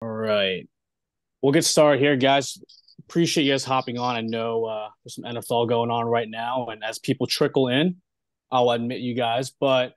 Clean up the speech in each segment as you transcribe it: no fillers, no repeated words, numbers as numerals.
All right. We'll get started here, guys. Appreciate you guys hopping on. I know there's some NFL going on right now, and as people trickle in, I'll admit you guys. But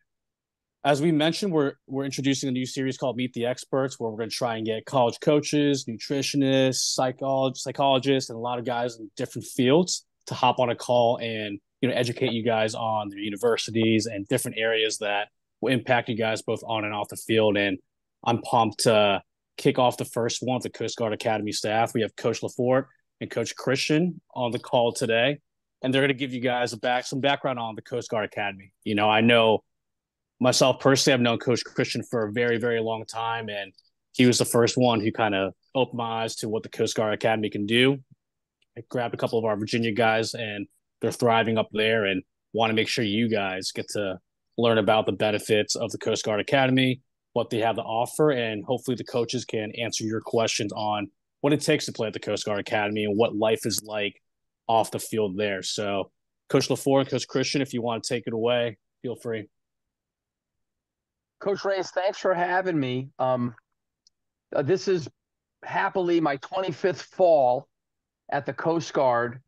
as we mentioned, we're introducing a new series called Meet the Experts, where we're going to try and get college coaches, nutritionists, psychologists, and a lot of guys in different fields to hop on a call and educate you guys on their universities and different areas that will impact you guys both on and off the field. And I'm pumped to kick off the first one with the Coast Guard Academy staff. We have Coach LaForte and Coach Christian on the call today, and they're going to give you guys some background on the Coast Guard Academy. I know myself personally, I've known Coach Christian for a very, very long time, and he was the first one who kind of opened my eyes to what the Coast Guard Academy can do. I grabbed a couple of our Virginia guys, and they're thriving up there, and want to make sure you guys get to learn about the benefits of the Coast Guard Academy, what they have to offer, and hopefully the coaches can answer your questions on what it takes to play at the Coast Guard Academy and what life is like off the field there. So, Coach LaForte, Coach Christian, if you want to take it away, feel free. Coach Reyes, thanks for having me. This is happily my 25th fall at the Coast Guard.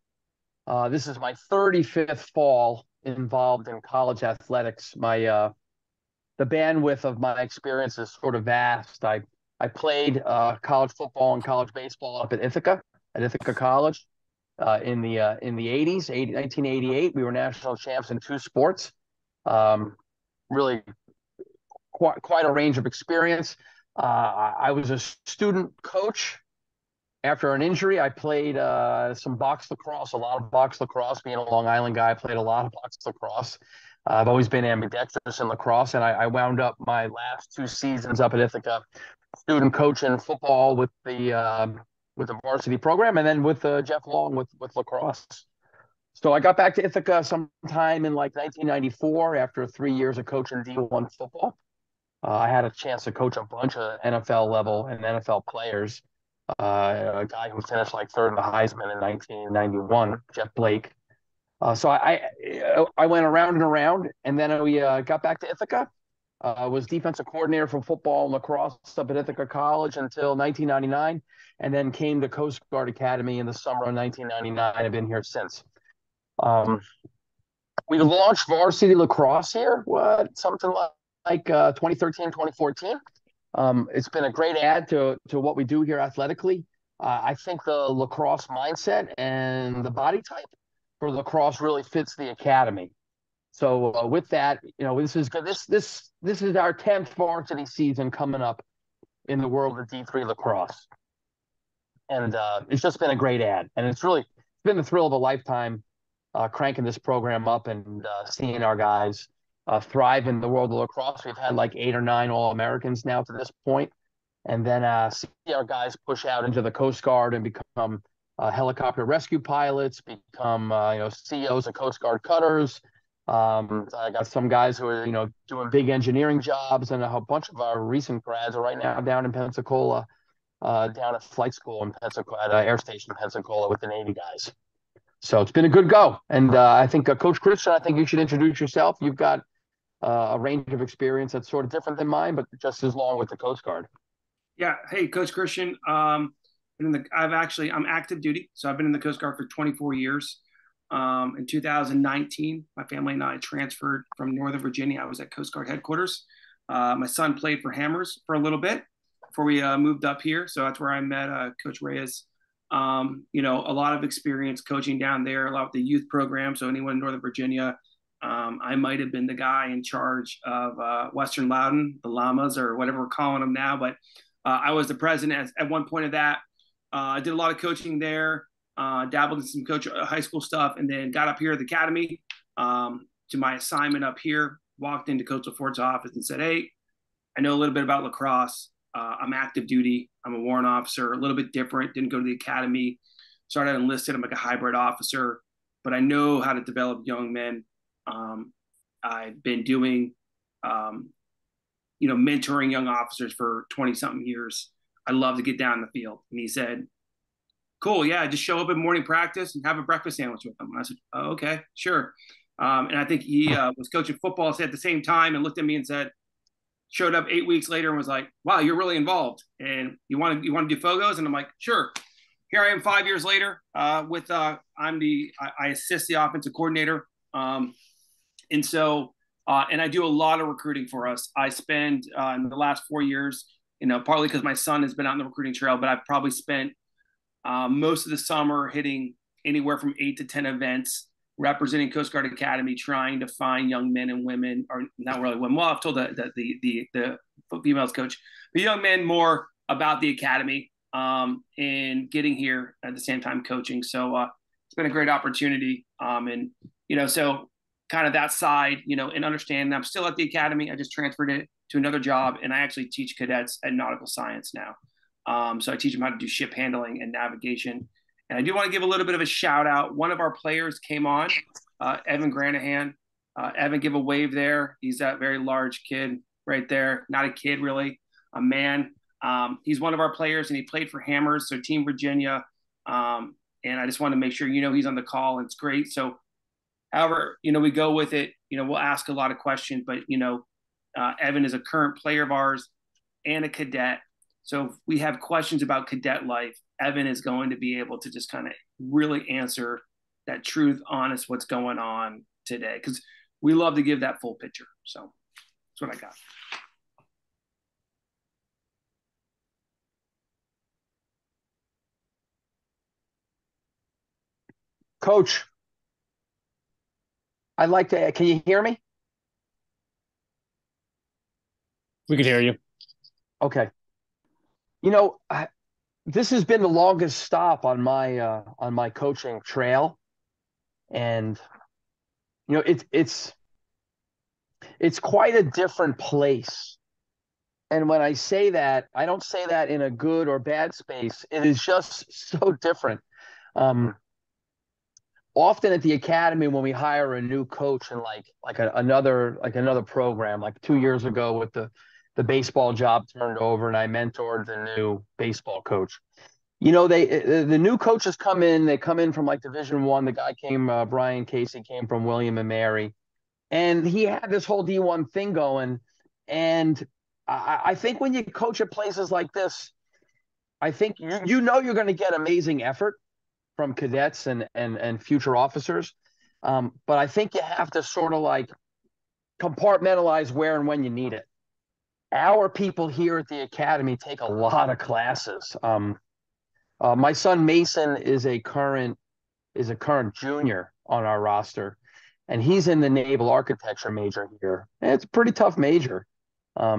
This is my 35th fall involved in college athletics. The bandwidth of my experience is sort of vast. I played college football and college baseball up at Ithaca College in the 80s, 1988. We were national champs in two sports. Really quite a range of experience. I was a student coach. After an injury, I played some box lacrosse, a lot of box lacrosse. Being a Long Island guy, I played a lot of box lacrosse. I've always been ambidextrous in lacrosse, and I wound up my last two seasons up at Ithaca, student coaching football with the varsity program, and then with Jeff Long with lacrosse. So I got back to Ithaca sometime in like 1994 after 3 years of coaching D1 football. I had a chance to coach a bunch of NFL level and NFL players. A guy who finished like third in the Heisman in 1991, Jeff Blake. So I went around and around, and then we got back to Ithaca. Was defensive coordinator for football and lacrosse up at Ithaca College until 1999, and then came to Coast Guard Academy in the summer of 1999. I've been here since. We launched varsity lacrosse here, something like 2013, 2014. It's been a great add to what we do here athletically. I think the lacrosse mindset and the body type for lacrosse really fits the academy. So with that, this is good. This is our 10th varsity season coming up in the world of D3 lacrosse, and it's just been a great add. And it's been the thrill of a lifetime cranking this program up and seeing our guys thrive in the world of lacrosse. We've had like 8 or 9 All-Americans now to this point. And then see our guys push out into the Coast Guard and become helicopter rescue pilots, become CEOs of Coast Guard cutters. I got some guys who are doing big engineering jobs, and a bunch of our recent grads are right now down in Pensacola, down at flight school in Pensacola, at Air Station in Pensacola with the Navy guys. So it's been a good go. And I think Coach Christian, I think you should introduce yourself. You've got a range of experience that's sort of different than mine, but just as long with the Coast Guard. Yeah. Hey, Coach Christian. I'm active duty, so I've been in the Coast Guard for 24 years. In 2019, my family and I transferred from Northern Virginia. I was at Coast Guard headquarters. My son played for Hammers for a little bit before we moved up here, so that's where I met Coach Reyes. A lot of experience coaching down there, a lot with the youth program. So anyone in Northern Virginia. I might have been the guy in charge of Western Loudon, the Llamas, or whatever we're calling them now. But I was the president at one point of that. I did a lot of coaching there, dabbled in some high school stuff, and then got up here at the academy to my assignment up here. Walked into Coach LaForte's office and said, "Hey, I know a little bit about lacrosse. I'm active duty. I'm a warrant officer, a little bit different. Didn't go to the academy. Started enlisted. I'm like a hybrid officer, but I know how to develop young men. I've been doing, mentoring young officers for 20 something years. I love to get down in the field." And he said, "Cool. Yeah. Just show up at morning practice and have a breakfast sandwich with them." And I said, "Oh, okay, sure." And I think he was coaching football at the same time and looked at me and said, showed up 8 weeks later and was like, wow, you're really involved. And you want to do Fogos? And I'm like, sure. Here I am 5 years later I assist the offensive coordinator. And so, and I do a lot of recruiting for us. I spend in the last 4 years, partly because my son has been on the recruiting trail, but I've probably spent most of the summer hitting anywhere from 8 to 10 events, representing Coast Guard Academy, trying to find young men and women, or not really women. Well, I've told the females coach, the young men more about the academy, and getting here at the same time coaching. So it's been a great opportunity. And so kind of that side, and understand I'm still at the academy. I just transferred it to another job, and I actually teach cadets at nautical science now. So I teach them how to do ship handling and navigation. And I do want to give a little bit of a shout out. One of our players came on, Evan Granahan. Evan, give a wave there. He's that very large kid right there. Not a kid, really, a man. He's one of our players, and he played for Hammers, so Team Virginia. And I just want to make sure he's on the call, and it's great. So however, we go with it. We'll ask a lot of questions, but Evan is a current player of ours and a cadet. So if we have questions about cadet life, Evan is going to be able to just kind of really answer that truth, honest, what's going on today, because we love to give that full picture. So that's what I got. Coach, I'd like to, can you hear me? We could hear you. Okay. This has been the longest stop on my coaching trail. And, it's quite a different place. And when I say that, I don't say that in a good or bad space. It is just so different. Often at the academy, when we hire a new coach and another program, like 2 years ago with the baseball job turned over, and I mentored the new baseball coach. The new coaches come in. They come in from like Division I. The guy came, Brian Casey, came from William and Mary, and he had this whole D1 thing going. And I think when you coach at places like this, I think you're going to get amazing effort from cadets and future officers. But I think you have to sort of like compartmentalize where and when you need it. Our people here at the academy take a lot of classes. My son Mason is a current junior on our roster, and he's in the naval architecture major here. And it's a pretty tough major.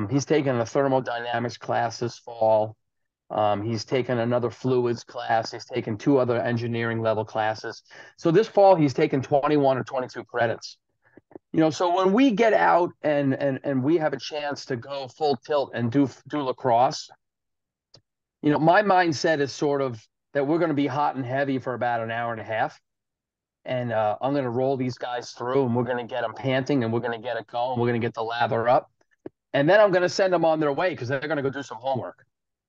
He's taken a thermodynamics class this fall. He's taken another fluids class. He's taken 2 other engineering level classes. So this fall, he's taken 21 or 22 credits. So when we get out and we have a chance to go full tilt and do lacrosse, my mindset is sort of that we're going to be hot and heavy for about an hour and a half. And I'm going to roll these guys through, and we're going to get them panting, and we're going to get it going. We're going to get the lather up. And then I'm going to send them on their way because they're going to go do some homework.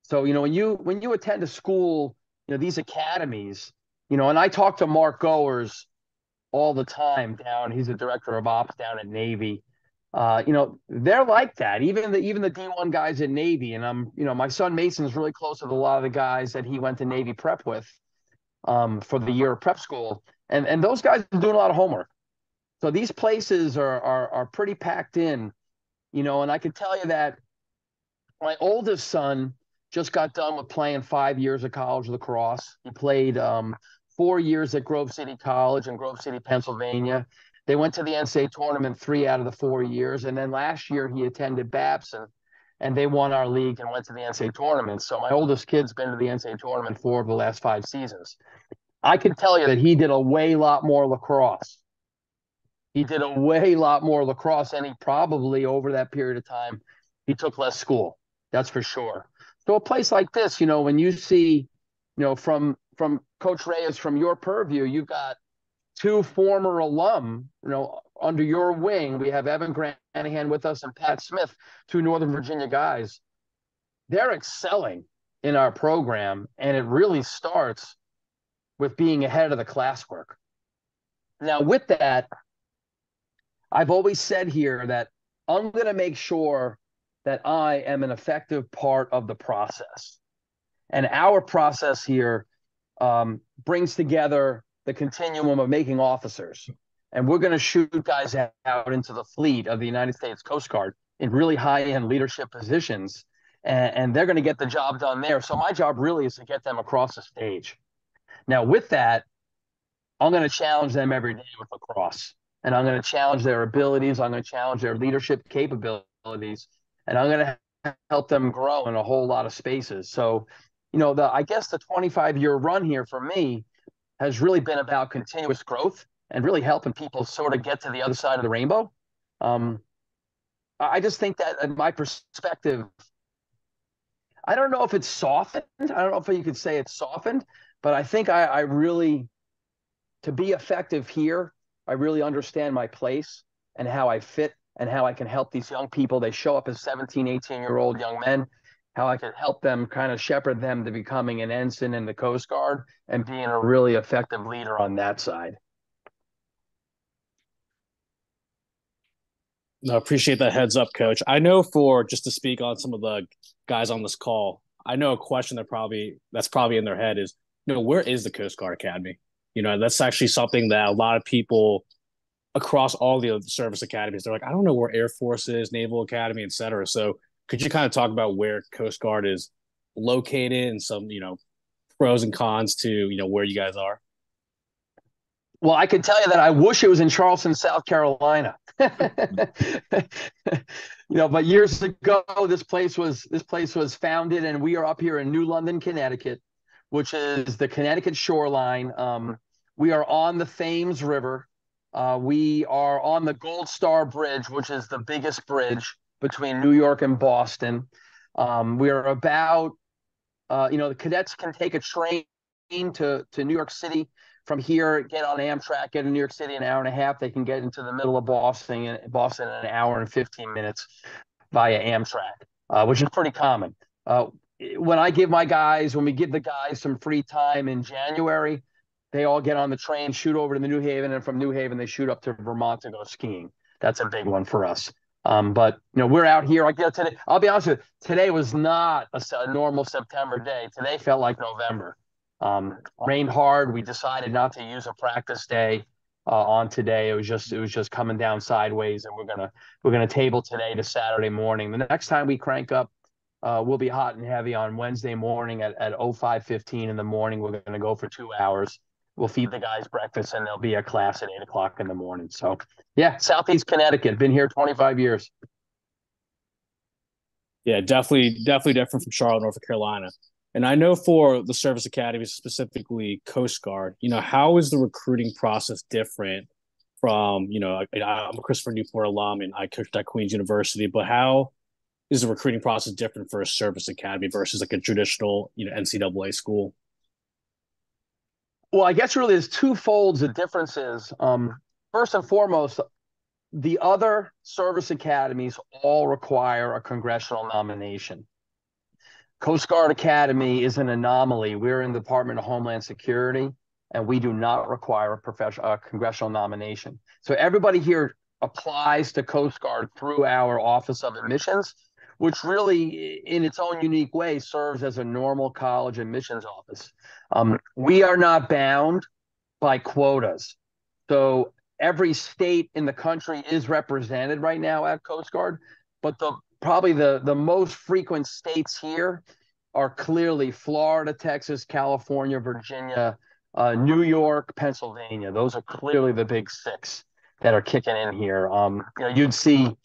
So, when you attend a school, these academies, and I talk to Mark Goers all the time down. He's the director of ops down at Navy. They're like that. Even the D1 guys at Navy. And my son Mason is really close with a lot of the guys that he went to Navy prep with for the year of prep school. And those guys are doing a lot of homework. So these places are pretty packed in, and I can tell you that my oldest son just got done with playing 5 years of college lacrosse. He played 4 years at Grove City College in Grove City, Pennsylvania. They went to the NCAA tournament 3 out of the 4 years. And then last year he attended Babson, and they won our league and went to the NCAA tournament. So my oldest kid's been to the NCAA tournament 4 of the last 5 seasons. I can tell you that he did a way lot more lacrosse. He did a way lot more lacrosse, and he probably over that period of time, he took less school. That's for sure. So a place like this, when you see, from Coach Reyes, from your purview, you've got 2 former alum, under your wing. We have Evan Granahan with us and Pat Smith, 2 Northern Virginia guys. They're excelling in our program, and it really starts with being ahead of the classwork. Now, with that, I've always said here that I'm going to make sure that I am an effective part of the process. And our process here brings together the continuum of making officers. And we're going to shoot guys out into the fleet of the United States Coast Guard in really high-end leadership positions. And they're going to get the job done there. So my job really is to get them across the stage. Now, with that, I'm going to challenge them every day with lacrosse. And I'm going to challenge their abilities. I'm going to challenge their leadership capabilities. And I'm going to help them grow in a whole lot of spaces. So, I guess the 25-year run here for me has really been about continuous growth and really helping people sort of get to the other side of the rainbow. I just think that, in my perspective, I don't know if it's softened. I don't know if you could say it's softened, but I think I really, to be effective here, I really understand my place and how I fit and how I can help these young people. They show up as 17, 18-year-old young men, how I can help them, kind of shepherd them to becoming an ensign in the Coast Guard and being a really effective leader on that side. No, appreciate that heads up, coach. I know, for just to speak on some of the guys on this call, I know a question that's probably in their head is, where is the Coast Guard Academy? That's actually something that a lot of people across all the service academies, they're like, I don't know where Air Force is, Naval Academy, et cetera. So could you kind of talk about where Coast Guard is located and some, pros and cons to, where you guys are? Well, I can tell you that I wish it was in Charleston, South Carolina. But years ago, this place was founded, and we are up here in New London, Connecticut, which is the Connecticut shoreline. We are on the Thames River. We are on the Gold Star Bridge, which is the biggest bridge between New York and Boston. We are about, the cadets can take a train to New York City. From here, get on Amtrak, get to New York City in an hour and a half. They can get into the middle of Boston in an hour and 15 minutes via Amtrak, which is pretty common. When we give the guys some free time in January, they all get on the train, shoot over to the New Haven, and from New Haven, they shoot up to Vermont to go skiing. That's a big one for us. But we're out here. Today, I'll be honest with you, today was not a normal September day. Today felt like November. Rained hard. We decided not to use a practice day on today. It was just coming down sideways, and we're gonna table today to Saturday morning. The next time we crank up, we'll be hot and heavy on Wednesday morning at 05:15 in the morning. We're gonna go for 2 hours. We'll feed the guys breakfast, and there'll be a class at 8 o'clock in the morning. So, yeah, Southeast Connecticut. Been here 25 years. Yeah, definitely different from Charlotte, North Carolina. And I know for the service academies, specifically Coast Guard, how is the recruiting process different from, I'm a Christopher Newport alum and I coached at Queen's University, but how is the recruiting process different for a service academy versus like a traditional, NCAA school? Well, I guess really there's two folds of differences. First and foremost, the other service academies all require a congressional nomination. Coast Guard Academy is an anomaly. We're in the Department of Homeland Security, and we do not require a congressional nomination. So everybody here applies to Coast Guard through our Office of Admissions, which really, in its own unique way, serves as a normal college admissions office. We are not bound by quotas. So every state in the country is represented right now at Coast Guard, but probably the most frequent states here are clearly Florida, Texas, California, Virginia, New York, Pennsylvania. Those are clearly the big six that are kicking in here. You'd see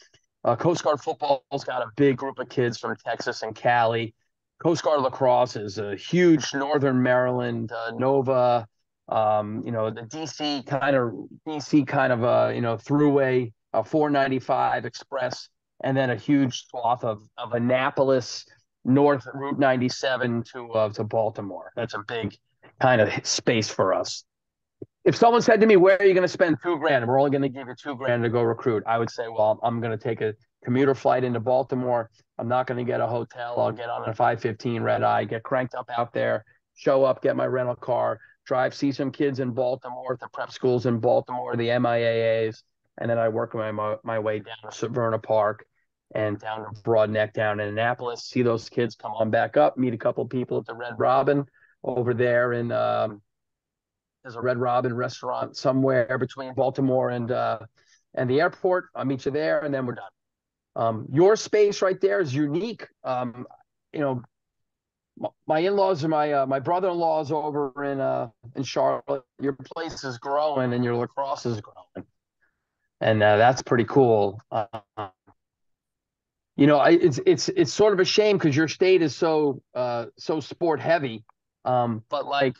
Coast Guard football's got a big group of kids from Texas and Cali. Coast Guard lacrosse is a huge Northern Maryland, Nova, the DC kind of throughway, 495 Express, and then a huge swath of Annapolis, North Route 97 to Baltimore. That's a big kind of space for us. If someone said to me, where are you going to spend $2,000? We're only going to give you $2,000 to go recruit. I would say, well, I'm going to take a commuter flight into Baltimore. I'm not going to get a hotel. I'll get on a 515 red eye, get cranked up out there, show up, get my rental car, drive, see some kids in Baltimore, the prep schools in Baltimore, the MIAAs, and then I work my way down to Severna Park and down to Broad Neck down in Annapolis. See those kids, come on back up, meet a couple of people at the Red Robin over there. And there's a Red Robin restaurant somewhere between Baltimore and the airport. I'll meet you there, and then we're done. Your space right there is unique. You know, my in-laws are my brother-in-law is over in Charlotte. Your place is growing, and your lacrosse is growing, and that's pretty cool. You know, it's sort of a shame because your state is so sport heavy, but like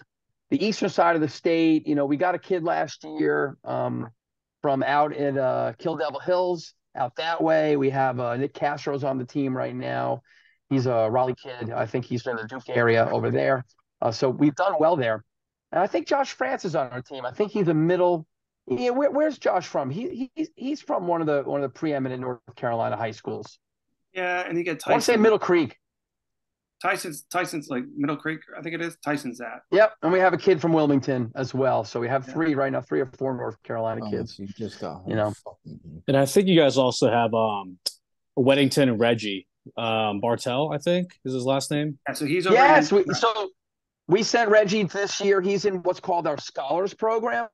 the eastern side of the state, you know, we got a kid last year from out in Kill Devil Hills out that way. We have Nick Castro's on the team right now. He's a Raleigh kid. I think he's in the Duke area over there. So we've done well there. And I think Josh France is on our team. I think he's a middle. Yeah, where's Josh from? He's from one of the preeminent North Carolina high schools. Yeah, and you get I want to say Tyson. Middle Creek. Tyson's like Middle Creek, I think it is. Tyson's that. Yep, and we have a kid from Wilmington as well. So we have three right now, 3 or 4 North Carolina kids. You just got home. You know. And I think you guys also have Weddington and Reggie Bartell, I think is his last name. Yeah, so he's over. Yes, so we sent Reggie this year. He's in what's called our Scholars Program.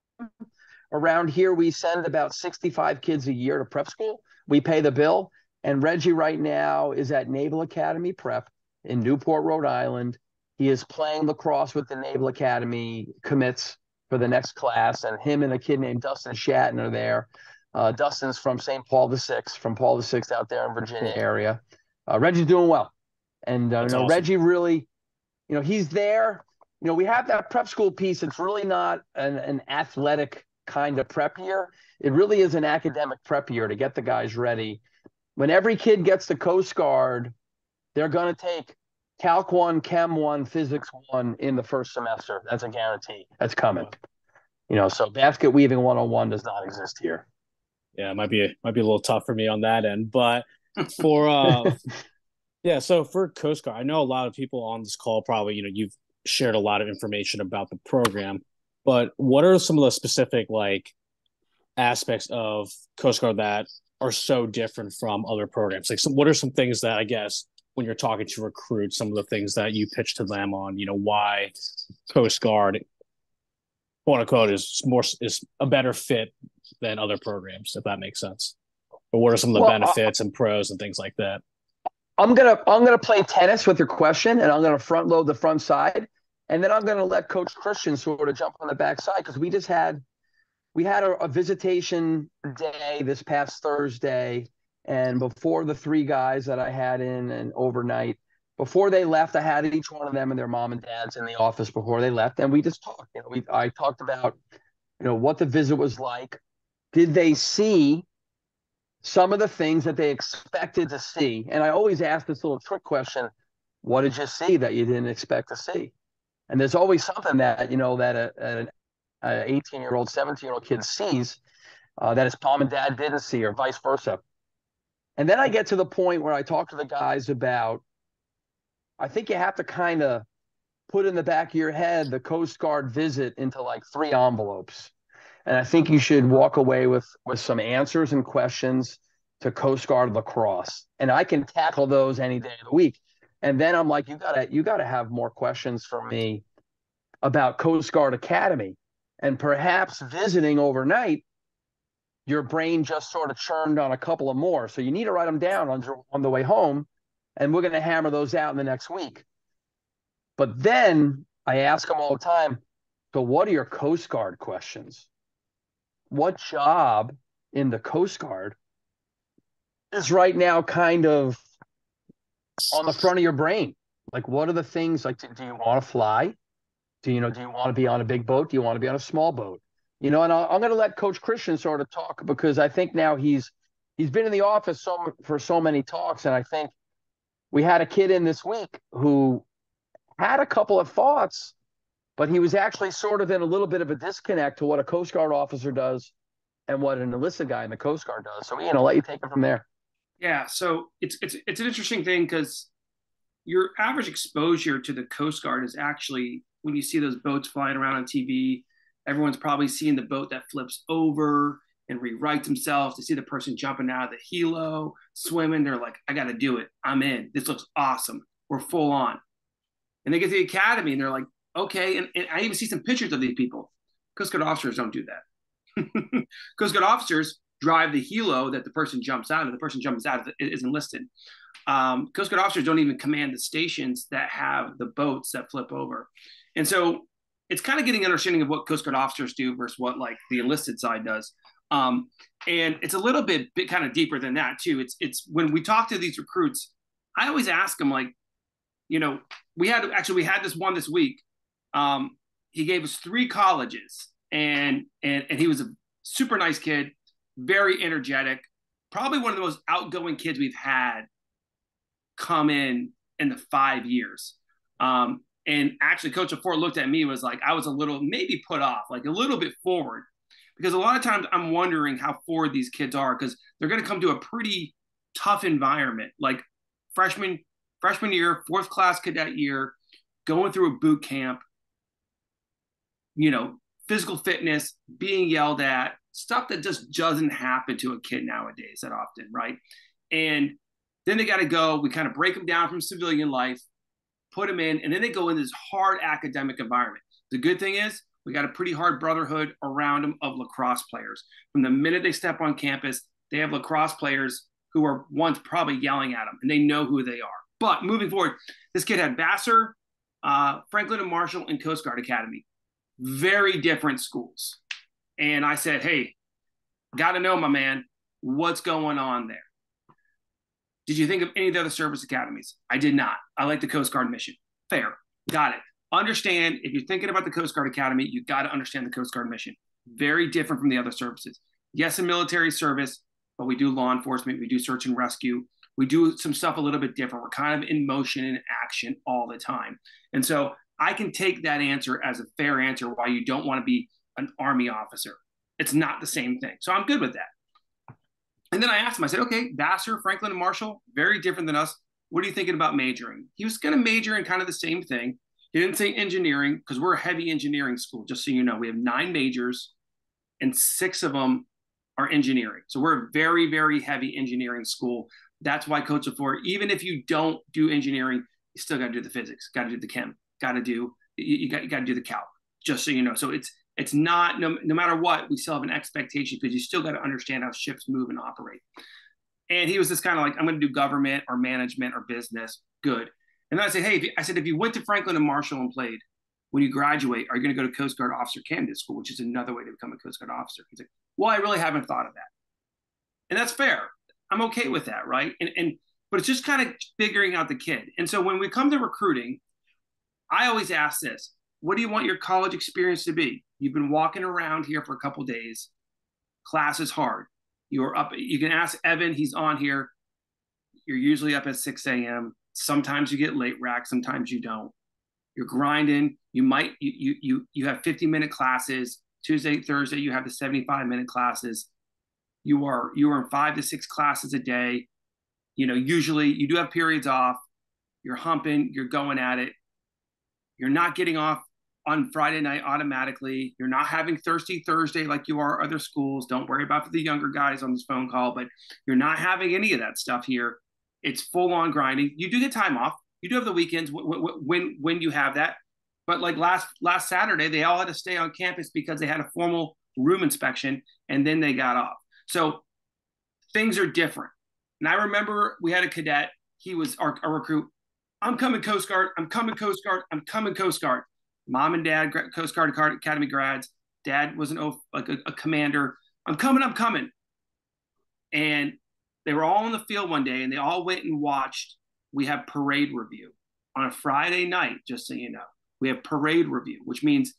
Around here, we send about 65 kids a year to prep school. We pay the bill. And Reggie right now is at Naval Academy Prep in Newport, Rhode Island. He is playing lacrosse with the Naval Academy commits for the next class. And him and a kid named Dustin Shatton are there. Dustin's from St. Paul VI, from Paul VI out there in Virginia area. Reggie's doing well. And awesome. Reggie really, he's there. We have that prep school piece. It's really not an athletic kind of prep year. It really is an academic prep year to get the guys ready. When every kid gets the Coast Guard, they're going to take Calc 1, Chem 1, Physics 1 in the first semester. That's a guarantee. That's coming. So basket weaving 101 does not exist here. Yeah, it might be a little tough for me on that end, but for yeah, so for Coast Guard, I know a lot of people on this call probably, you've shared a lot of information about the program, but what are some of the specific aspects of Coast Guard that are so different from other programs? What are some things that, I guess, when you're talking to recruits, some of the things that you pitch to them on, why Coast Guard, quote unquote, is a better fit than other programs, if that makes sense? Or what are some of the benefits and pros and things like that? I'm gonna play tennis with your question, and I'm gonna front load the front side, and then I'm gonna let Coach Christian sort of jump on the back side, because we had a visitation day this past Thursday, and before the 3 guys that I had in and overnight, before they left, I had each one of them and their mom and dads in the office before they left, and we just talked. I talked about what the visit was like. Did they see some of the things that they expected to see? And I always ask this little trick question: what did you see that you didn't expect to see? And there's always something that that an 18-year-old, 17-year-old kid sees that his mom and dad didn't see, or vice versa. And then I get to the point where I talk to the guys about, I think you have to kind of put in the back of your head the Coast Guard visit into 3 envelopes. And I think you should walk away with some answers and questions to Coast Guard lacrosse. And I can tackle those any day of the week. And then I'm like, you gotta have more questions for me about Coast Guard Academy. And perhaps visiting overnight, your brain just sort of churned on a couple of more. So you need to write them down on the way home, and we're going to hammer those out in the next week. But then I ask them all the time, so what are your Coast Guard questions? What job in the Coast Guard is right now kind of on the front of your brain? What are the things, do you want to fly? Do you want to be on a big boat? Do you want to be on a small boat? And I'm going to let Coach Christian sort of talk, because I think now he's been in the office for so many talks. And I think we had a kid in this week who had a couple of thoughts, but he was actually sort of in a little bit of a disconnect to what a Coast Guard officer does and what an enlisted guy in the Coast Guard does. So, Ian, I'll let you take it from there. Yeah. So it's an interesting thing, because your average exposure to the Coast Guard is actually when you see those boats flying around on TV. Everyone's probably seen the boat that flips over and rewrites themselves, to see the person jumping out of the helo, swimming. They're like, I got to do it. I'm in. This looks awesome. We're full on. And they get to the academy and they're like, okay. And I even see some pictures of these people. Coast Guard officers don't do that. Coast Guard officers drive the helo that the person jumps out of. The person jumps out of is enlisted. Coast Guard officers don't even command the stations that have the boats that flip over. And so it's kind of getting an understanding of what Coast Guard officers do versus what like the enlisted side does. And it's a little bit kind of deeper than that too. It's when we talk to these recruits, I always ask them like, you know, we had this one this week. He gave us 3 colleges and he was a super nice kid, very energetic, probably one of the most outgoing kids we've had come in the 5 years. And actually Coach Forte looked at me, was like, I was a little maybe put off, like a little bit forward, because a lot of times I'm wondering how forward these kids are, because they're going to come to a pretty tough environment, like freshman year, 4th class cadet year, going through a boot camp, you know, physical fitness, being yelled at, stuff that just doesn't happen to a kid nowadays that often, right? And then they got to go, we kind of break them down from civilian life, put them in, and then they go in this hard academic environment. The good thing is we got a pretty hard brotherhood around them of lacrosse players. From the minute they step on campus, they have lacrosse players who are once probably yelling at them, and they know who they are. But moving forward, this kid had Vassar, Franklin and Marshall, and Coast Guard Academy. Very different schools. And I said, hey, got to know, my man, what's going on there? Did you think of any of the other service academies? I did not. I like the Coast Guard mission. Fair. Got it. Understand, if you're thinking about the Coast Guard Academy, you got to understand the Coast Guard mission. Very different from the other services. Yes, a military service, but we do law enforcement. We do search and rescue. We do some stuff a little bit different. We're kind of in motion and action all the time. And so I can take that answer as a fair answer why you don't want to be an Army officer. It's not the same thing. So I'm good with that. And then I asked him, I said, okay, Vassar, Franklin, and Marshall, very different than us. What are you thinking about majoring? He was going to major in kind of the same thing. He didn't say engineering, because we're a heavy engineering school, just so you know. We have 9 majors, and 6 of them are engineering. So we're a very, very heavy engineering school. That's why Coach Forte, even if you don't do engineering, you still got to do the physics, got to do the chem, you got to do the calc, just so you know. So it's not, no matter what, we still have an expectation, because you still got to understand how ships move and operate. And he was just kind of like, I'm going to do government or management or business. Good. And then I said, hey, if you went to Franklin and Marshall and played, when you graduate, are you going to go to Coast Guard Officer Candidate School, which is another way to become a Coast Guard officer? He's like, well, I really haven't thought of that. And that's fair. I'm okay with that, right? But it's just kind of figuring out the kid. And so when we come to recruiting, I always ask this: what do you want your college experience to be? You've been walking around here for a couple of days. Class is hard. You're up. You can ask Evan. He's on here. You're usually up at 6 a.m. Sometimes you get late rack. Sometimes you don't. You're grinding. You have 50-minute classes. Tuesday, Thursday, you have the 75-minute classes. You are in 5 to 6 classes a day. You know, usually you do have periods off. You're humping. You're going at it. You're not getting off on Friday night automatically. You're not having Thirsty Thursday like you are other schools. Don't worry about the younger guys on this phone call, but you're not having any of that stuff here. It's full on grinding. You do get time off. You do have the weekends when you have that. But like last Saturday, they all had to stay on campus because they had a formal room inspection, and then they got off. So things are different. And I remember we had a cadet. He was our recruit. I'm coming Coast Guard. I'm coming Coast Guard. I'm coming Coast Guard. Mom and dad, Coast Guard Academy grads. Dad was a commander. I'm coming. I'm coming. And they were all on the field one day, and they all went and watched. We have parade review on a Friday night, just so you know. We have parade review, which means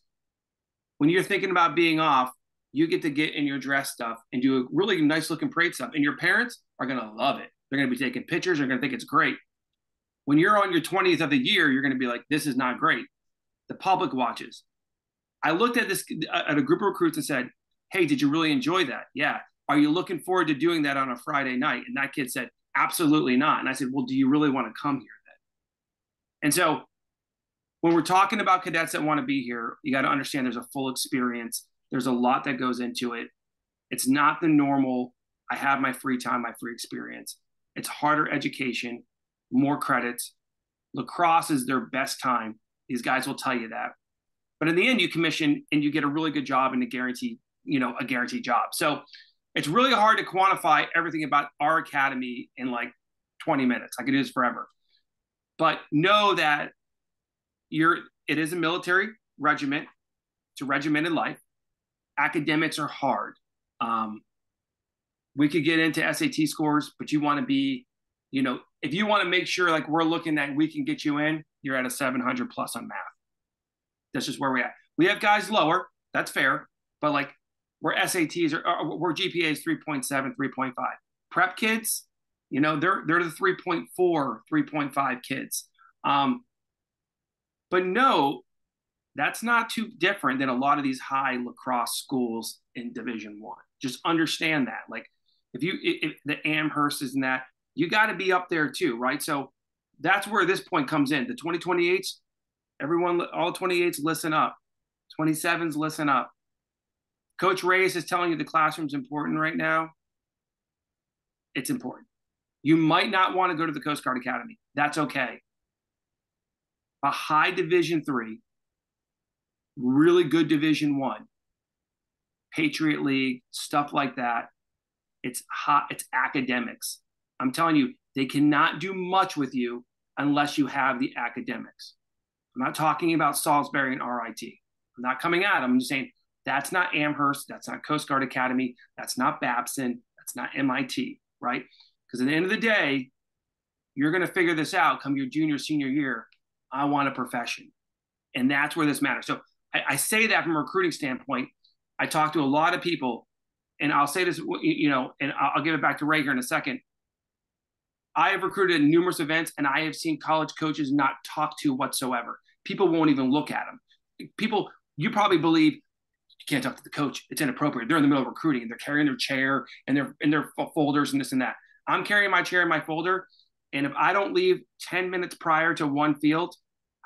when you're thinking about being off, you get to get in your dress stuff and do a really nice looking parade stuff. And your parents are going to love it. They're going to be taking pictures. They're going to think it's great. When you're on your 20th of the year, you're going to be like, this is not great. The public watches. I looked at this at a group of recruits and said, hey, did you really enjoy that? Yeah. Are you looking forward to doing that on a Friday night? And that kid said, absolutely not. And I said, well, do you really want to come here then? And so when we're talking about cadets that want to be here, you got to understand there's a full experience. There's a lot that goes into it. It's not the normal, I have my free time, my free experience. It's harder education, more credits. Lacrosse is their best time. These guys will tell you that. But in the end, you commission and you get a really good job and a guaranteed job. So it's really hard to quantify everything about our academy in like 20 minutes. I could do this forever. But know that it is a military regiment. It's a regimented life. Academics are hard. We could get into SAT scores, but you want to be, if you want to make sure like we're looking at, we can get you in, you're at a 700 plus on math. That's just where we're at. We have guys lower. That's fair. But like we're SATs or we're GPAs 3.7, 3.5. Prep kids, they're the 3.4, 3.5 kids. But no, that's not too different than a lot of these high lacrosse schools in Division One. Just understand that. Like if the Amherst is in that, you got to be up there too, right? So that's where this point comes in. The 2028s, everyone, all 28s, listen up. 27s, listen up. Coach Reyes is telling you the classroom's important right now. It's important. You might not want to go to the Coast Guard Academy. That's okay. A high Division III, really good Division I, Patriot League, stuff like that. It's hot. It's academics. I'm telling you, they cannot do much with you unless you have the academics. I'm not talking about Salisbury and RIT. I'm not coming at them. I'm just saying that's not Amherst. That's not Coast Guard Academy. That's not Babson. That's not MIT, right? Because at the end of the day, you're going to figure this out come your junior, senior year. I want a profession. And that's where this matters. So I say that from a recruiting standpoint. I talk to a lot of people, and I'll say this, and I'll give it back to Ray here in a second. I have recruited at numerous events, and I have seen college coaches not talk to whatsoever. People won't even look at them. People, you probably believe you can't talk to the coach. It's inappropriate. They're in the middle of recruiting, and they're carrying their chair and their folders and this and that. I'm carrying my chair and my folder, and if I don't leave 10 minutes prior to one field,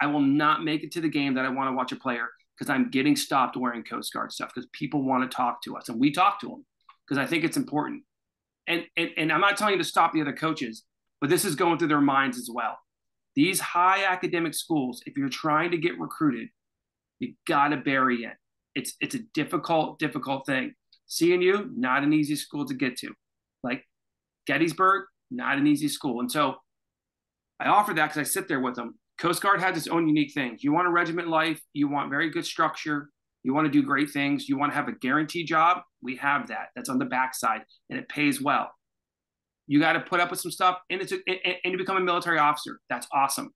I will not make it to the game that I want to watch a player because I'm getting stopped wearing Coast Guard stuff because people want to talk to us, and we talk to them because I think it's important. And I'm not telling you to stop the other coaches, but this is going through their minds as well. These high academic schools, if you're trying to get recruited, you got to bury in. It's a difficult thing. CNU, not an easy school to get to. Like Gettysburg, not an easy school. And so I offer that because I sit there with them. Coast Guard has its own unique things. You want a regiment life. You want very good structure. You want to do great things. You want to have a guaranteed job. We have that. That's on the backside, and it pays well. You got to put up with some stuff, and you become a military officer. That's awesome.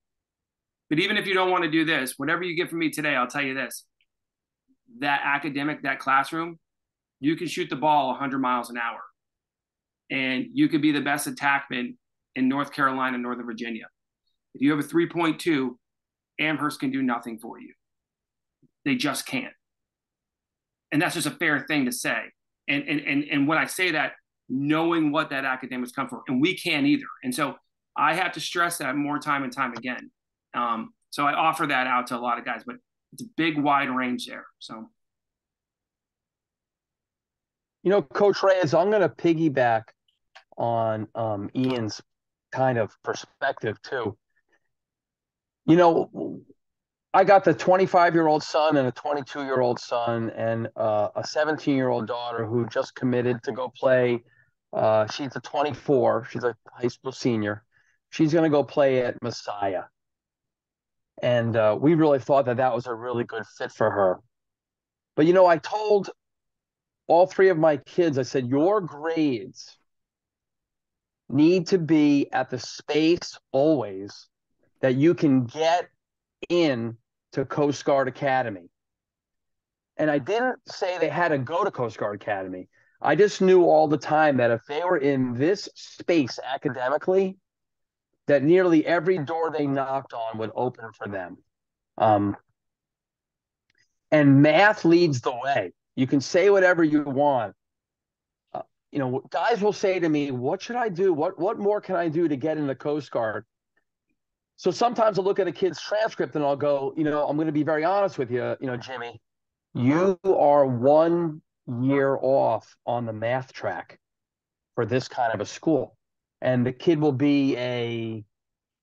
But even if you don't want to do this, whatever you get from me today, I'll tell you this. That academic, that classroom, you can shoot the ball 100 miles an hour. And you could be the best attackman in North Carolina, Northern Virginia. If you have a 3.2, Amherst can do nothing for you. They just can't. And that's just a fair thing to say. And when I say that, knowing what that academics come from, and we can't either. And so I have to stress that more time and time again. So I offer that out to a lot of guys, but it's a big, wide range there. So, Coach Reyes, I'm going to piggyback on Ian's kind of perspective too. I got the 25-year-old son and a 22-year-old son and a 17-year-old daughter who just committed to go play. She's a 24. She's a high school senior. She's going to go play at Messiah. And we really thought that was a really good fit for her. But, I told all three of my kids, I said, your grades need to be at the space always that you can get in to Coast Guard Academy. And I didn't say they had to go to Coast Guard Academy. I just knew all the time that if they were in this space academically, that nearly every door they knocked on would open for them. And math leads the way. You can say whatever you want. Guys will say to me, what should I do? What more can I do to get in the Coast Guard? So sometimes I'll look at a kid's transcript and I'll go, I'm going to be very honest with you, Jimmy, you are 1 year off on the math track for this kind of a school. and the kid will be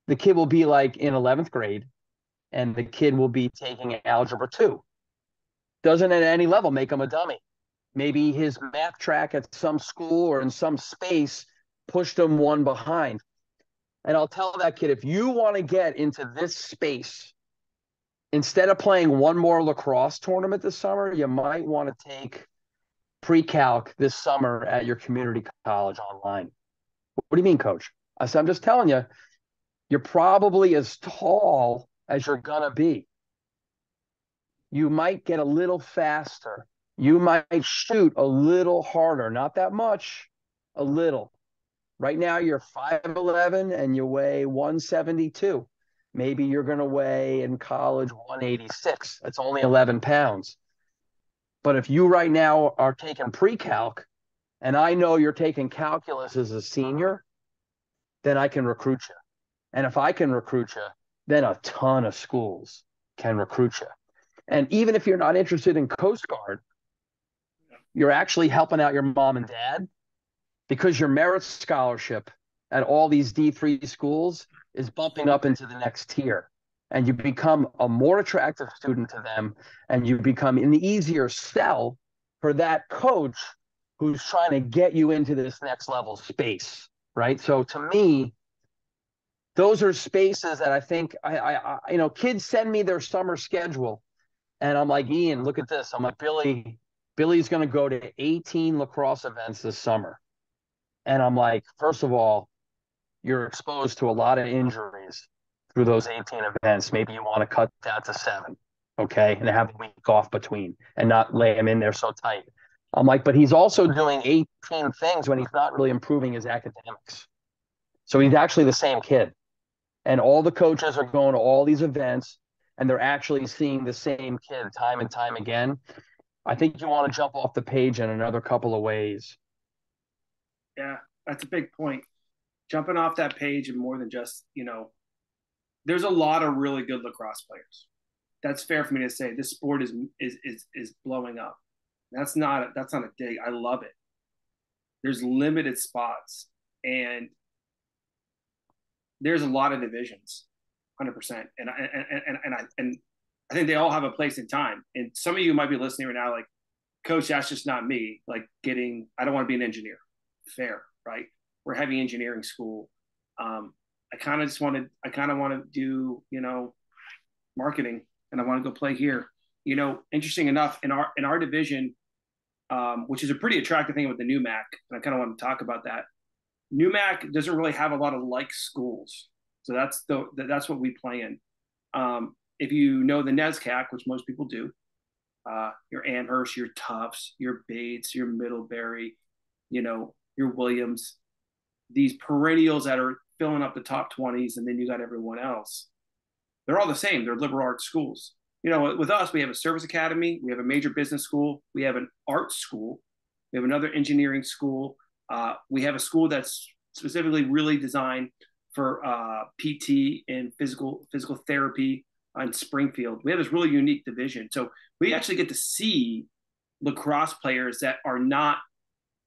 like in 11th grade, and the kid will be taking algebra 2. Doesn't at any level make him a dummy. Maybe his math track at some school or in some space pushed him one behind. And I'll tell that kid, if you want to get into this space, instead of playing one more lacrosse tournament this summer, you might want to take pre-calc this summer at your community college online. What do you mean, coach? I said, I'm just telling you, you're probably as tall as you're going to be. You might get a little faster. You might shoot a little harder, not that much, a little. Right now, you're 5'11" and you weigh 172. Maybe you're going to weigh in college 186. That's only 11 pounds. But if you right now are taking pre-calc, and I know you're taking calculus as a senior, then I can recruit you. And if I can recruit you, then a ton of schools can recruit you. And even if you're not interested in Coast Guard, you're actually helping out your mom and dad, because your merit scholarship at all these D3 schools is bumping up into the next tier. And you become a more attractive student to them, and you become an easier sell for that coach who's trying to get you into this next level space, right? So to me, those are spaces that I think kids send me their summer schedule, and I'm like, Ian, look at this. I'm like, Billy's going to go to 18 lacrosse events this summer. And I'm like, first of all, you're exposed to a lot of injuries through those 18 events. Maybe you want to cut that to 7, okay, and have a week off between and not lay him in there so tight. I'm like, but he's also doing 18 things when he's not really improving his academics. So he's actually the same kid. And all the coaches are going to all these events, and they're actually seeing the same kid time and time again. I think you want to jump off the page in another couple of ways. Yeah, that's a big point. Jumping off that page, and more than just, there's a lot of really good lacrosse players. That's fair for me to say. This sport is blowing up. That's not a dig. I love it. There's limited spots, and there's a lot of divisions, 100%. And I think they all have a place in time. And some of you might be listening right now, like, Coach, that's just not me. Like, I don't want to be an engineer. Fair, right? We're heavy engineering school. I kind of want to do, marketing, and I want to go play here. Interesting enough, in our division, which is a pretty attractive thing with the NUMAC, and I kind of want to talk about that. NUMAC doesn't really have a lot of like schools, so that's what we play in. If you know the NESCAC, which most people do, your Amherst, your Tufts, your Bates, your Middlebury, your Williams, these perennials that are filling up the top 20s, and then you got everyone else. They're all the same. They're liberal arts schools. With us, we have a service academy, we have a major business school, we have an art school, we have another engineering school. We have a school that's specifically really designed for PT and physical therapy in Springfield. We have this really unique division. So we actually get to see lacrosse players that are not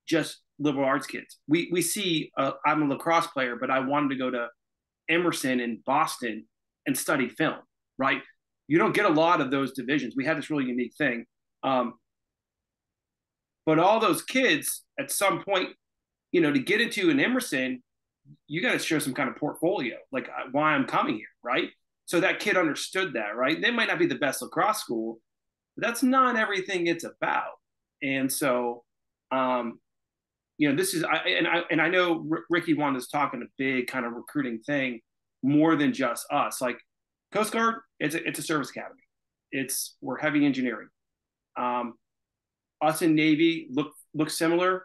just liberal arts kids. We see, I'm a lacrosse player, but I wanted to go to Emerson in Boston and study film, right? You don't get a lot of those divisions. We have this really unique thing. But all those kids at some point, to get into an Emerson, you got to show some kind of portfolio, like why I'm coming here, right? So that kid understood that, right? They might not be the best lacrosse school, but that's not everything it's about. And so, this is, I know Ricky wanted us talking a big kind of recruiting thing, more than just us. Like Coast Guard, it's a service academy. We're heavy engineering. Us and Navy look similar.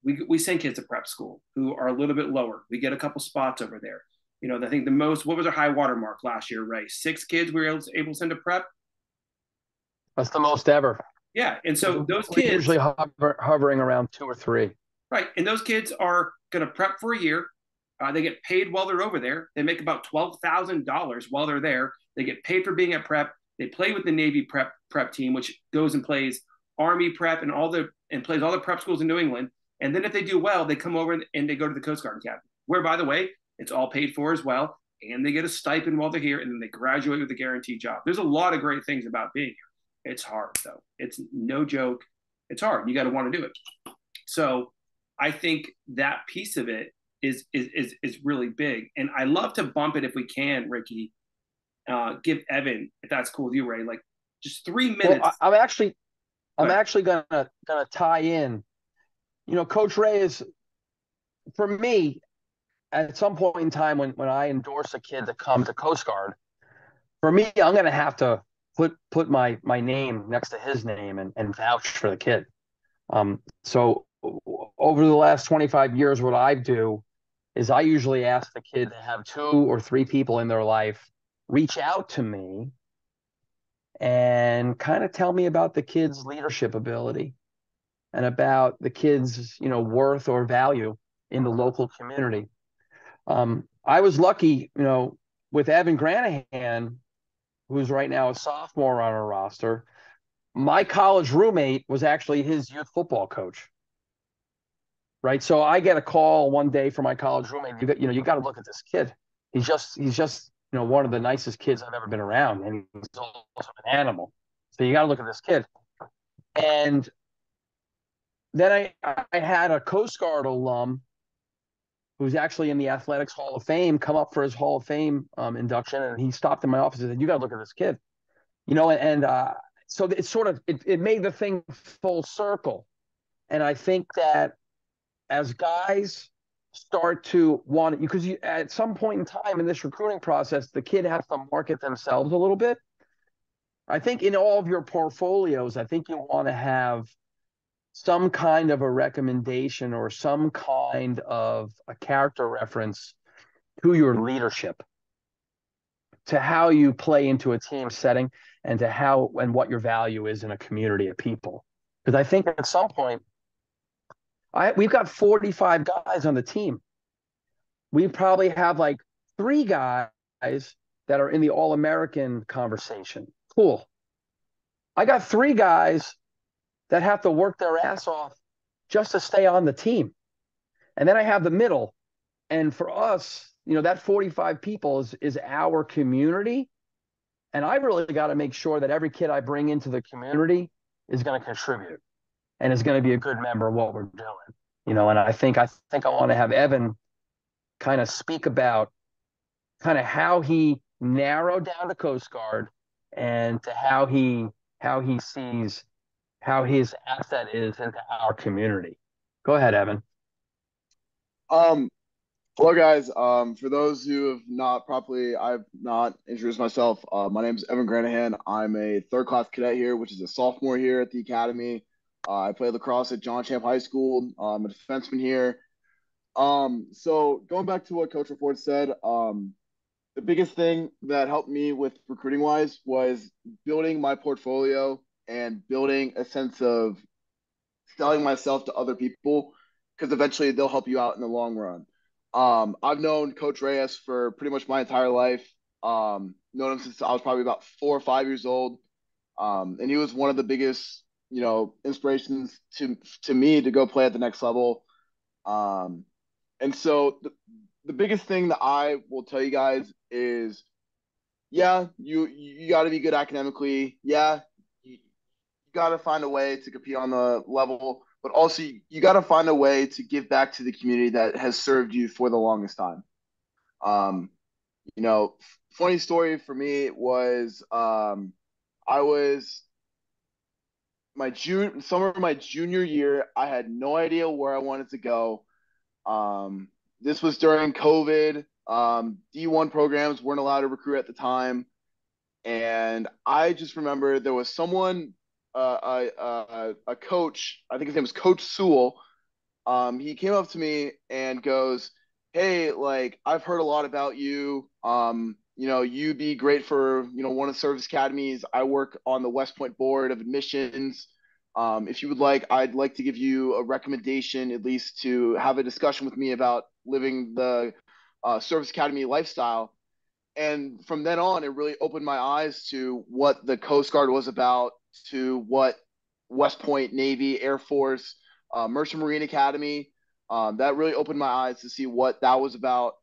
We send kids to prep school who are a little bit lower. We get a couple spots over there. I think what was our high water mark last year, Ray? 6 kids we were able to send to prep. That's the most ever. Yeah. And so those we're kids usually hovering around 2 or 3. Right. And those kids are going to prep for a year. They get paid while they're over there. They make about $12,000 while they're there. They get paid for being at prep. They play with the Navy prep team, which goes and plays Army prep and plays all the prep schools in New England. And then if they do well, they come over and they go to the Coast Guard Academy. where, by the way, it's all paid for as well. And they get a stipend while they're here, and then they graduate with a guaranteed job. There's a lot of great things about being here. It's hard, though. It's no joke. It's hard. You got to want to do it. So I think that piece of it is really big. And I love to bump it if we can, Ricky. Give Evan, if that's cool with you, Ray, like just 3 minutes. Well, I'm actually gonna tie in. Coach Ray is, for me, at some point in time when I endorse a kid to come to Coast Guard, for me, I'm gonna have to put my name next to his name and vouch for the kid. So over the last 25 years, what I do is I usually ask the kid to have 2 or 3 people in their life reach out to me and kind of tell me about the kid's leadership ability and about the kid's, worth or value in the local community. I was lucky, with Evan Granahan, who's right now a sophomore on our roster. My college roommate was actually his youth football coach. Right. So I get a call one day from my college roommate. You got to look at this kid. He's just one of the nicest kids I've ever been around, and he's also an animal. So you got to look at this kid. And then I had a Coast Guard alum who's actually in the Athletics Hall of Fame come up for his Hall of Fame induction, and he stopped in my office and said, "You got to look at this kid." So it's sort of it made the thing full circle, and I think that as guys start to want it, because at some point in time in this recruiting process, the kid has to market themselves a little bit. I think in all of your portfolios, I think you want to have some kind of a recommendation or some kind of a character reference to your leadership, to how you play into a team setting, and to how and what your value is in a community of people. Because I think at some point, we've got 45 guys on the team. We probably have like 3 guys that are in the All-American conversation. Cool. I got 3 guys that have to work their ass off just to stay on the team. And then I have the middle. And for us, that 45 people is our community. And I really got to make sure that every kid I bring into the community is going to contribute and is going to be a good member of what we're doing. And I think I want to have Evan kind of speak about kind of how he narrowed down the Coast Guard and to how he sees how his asset is into our community. Go ahead, Evan. Hello, guys. For those who have not properly, I've not introduced myself. My name is Evan Granahan. I'm a third-class cadet here, which is a sophomore here at the academy. I play lacrosse at John Champ High School. I'm a defenseman here. So going back to what Coach Forte said, the biggest thing that helped me with recruiting-wise was building my portfolio and building a sense of selling myself to other people, because eventually they'll help you out in the long run. I've known Coach Reyes for pretty much my entire life. Known him since I was probably about 4 or 5 years old. And he was one of the biggest, inspirations to me to go play at the next level. And so the biggest thing that I will tell you guys is, yeah, you got to be good academically. Yeah, you got to find a way to compete on the level, but also you got to find a way to give back to the community that has served you for the longest time. Funny story for me was I was summer of my junior year. I had no idea where I wanted to go. This was during COVID. D1 programs weren't allowed to recruit at the time. And I just remember there was someone, a coach, I think his name was Coach Sewell. He came up to me and goes, "Hey, like, I've heard a lot about you. You'd be great for, one of the service academies. I work on the West Point Board of Admissions. If you would like, I'd like to give you a recommendation, at least to have a discussion with me about living the service academy lifestyle." And from then on, it really opened my eyes to what the Coast Guard was about, to what West Point, Navy, Air Force, Merchant Marine Academy, That really opened my eyes to see what that was about.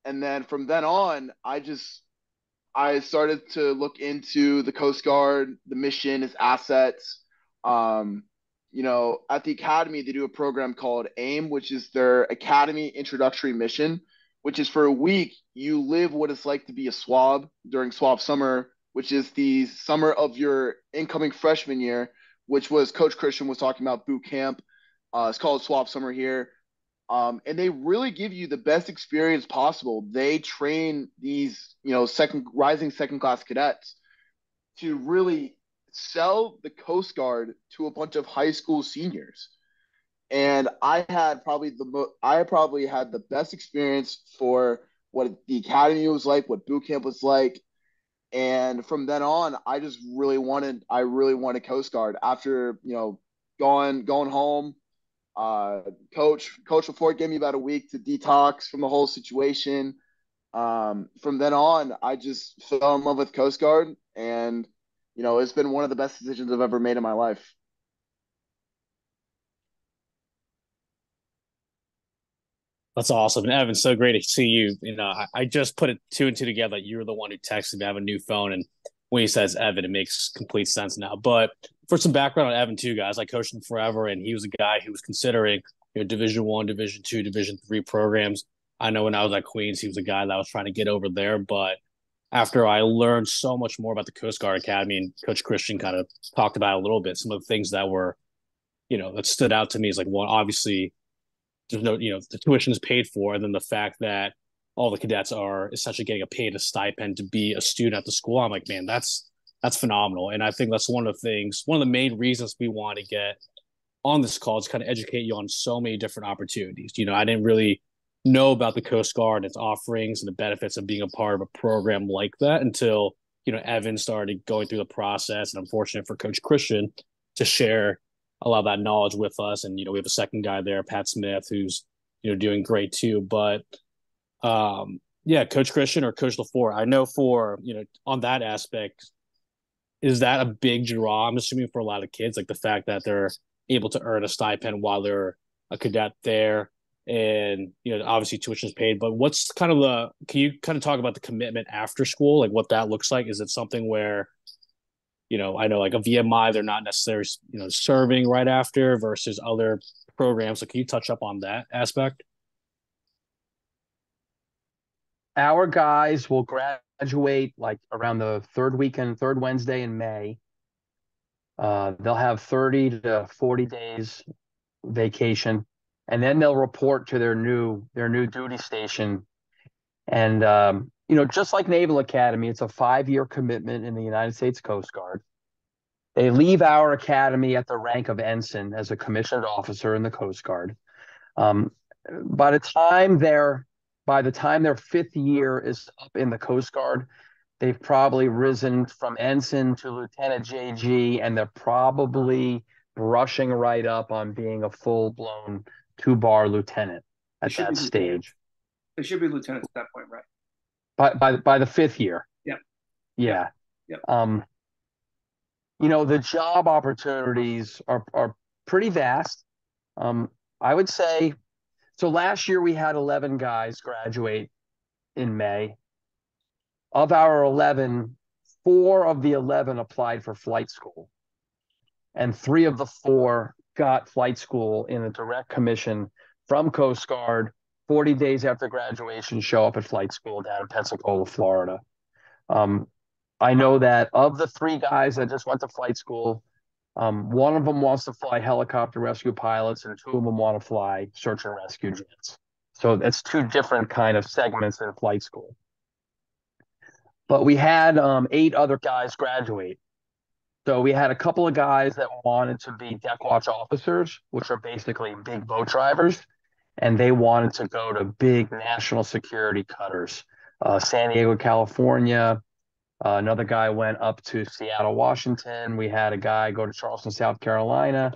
And then from then on, I started to look into the Coast Guard, the mission, its assets. Um, at the academy, they do a program called AIM, which is their academy introductory mission, which is for a week you live what it's like to be a swab during swab summer, which is the summer of your incoming freshman year, which was Coach Christian was talking about boot camp. It's called swab summer here. And they really give you the best experience possible. They train these, rising second class cadets to really sell the Coast Guard to a bunch of high school seniors. And I probably had the best experience for what the academy was like, what boot camp was like. And from then on, I really wanted Coast Guard after, going home. Coach Forte gave me about a week to detox from the whole situation. From then on, I just fell in love with Coast Guard, and it's been one of the best decisions I've ever made in my life. That's awesome. And Evan, so great to see you. I just put it two and two together. You're the one who texted me. I have a new phone. And when he says Evan, it makes complete sense now. But for some background on Evan, too, guys, I coached him forever. And he was a guy who was considering Division One, Division Two, Division Three programs. I know when I was at Queens, he was a guy that was trying to get over there. But after I learned so much more about the Coast Guard Academy, and Coach Christian kind of talked about it a little bit, some of the things that were, that stood out to me is like, one, obviously, there's no, the tuition is paid for, and then the fact that all the cadets are essentially getting a stipend to be a student at the school. I'm like, man, that's phenomenal. And I think that's one of the main reasons we want to get on this call is kind of educate you on so many different opportunities. I didn't really know about the Coast Guard, its offerings, and the benefits of being a part of a program like that until, Evan started going through the process. And I'm fortunate for Coach Christian to share a lot of that knowledge with us. And, we have a second guy there, Pat Smith, who's, doing great too. But yeah, Coach Christian or Coach LaFleur, I know for, on that aspect, is that a big draw? I'm assuming for a lot of kids, like the fact that they're able to earn a stipend while they're a cadet there. And, obviously tuition is paid, but can you kind of talk about the commitment after school? Like what that looks like? Is it something where, I know like a VMI, they're not necessarily, serving right after versus other programs. So can you touch up on that aspect? Our guys will graduate like around the third Wednesday in May. They'll have 30 to 40 days vacation, and then they'll report to their new duty station. And just like Naval Academy, it's a 5-year commitment in the United States Coast Guard. They leave our academy at the rank of ensign as a commissioned officer in the Coast Guard. Um, by the time their 5th year is up in the Coast Guard, they've probably risen from ensign to lieutenant JG, and they're probably brushing right up on being a full-blown 2-bar lieutenant at that stage. They should be lieutenants at that point, right? By the 5th year. Yeah. Yeah. Yep. The job opportunities are pretty vast. I would say, so last year we had 11 guys graduate in May. Of our 11, 4 of the 11 applied for flight school, and 3 of the 4 got flight school in a direct commission from Coast Guard. 40 days after graduation, show up at flight school down in Pensacola, Florida. I know that of the 3 guys that just went to flight school, one of them wants to fly helicopter rescue pilots, and 2 of them want to fly search and rescue jets. So that's 2 different kind of segments in flight school. But we had 8 other guys graduate. So we had a couple of guys that wanted to be deck watch officers, which are basically big boat drivers, and they wanted to go to big national security cutters. San Diego, California. Another guy went up to Seattle, Washington. We had a guy go to Charleston, South Carolina.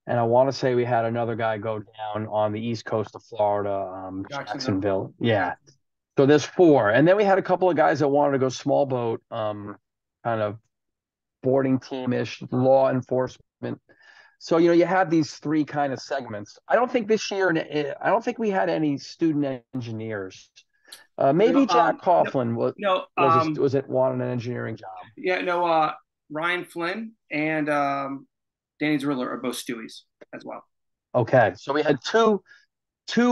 And I want to say we had another guy go down on the east coast of Florida, Jacksonville. Yeah. So there's 4. And then we had a couple of guys that wanted to go small boat, kind of boarding team-ish, law enforcement. So, you have these three kind of segments. I don't think this year, I don't think we had any student engineers. No, Maybe Jack no, Coughlin no, was it wanting an engineering job? yeah, no. Ryan Flynn and Danny Zerler are both Stewies as well. Okay, so we had two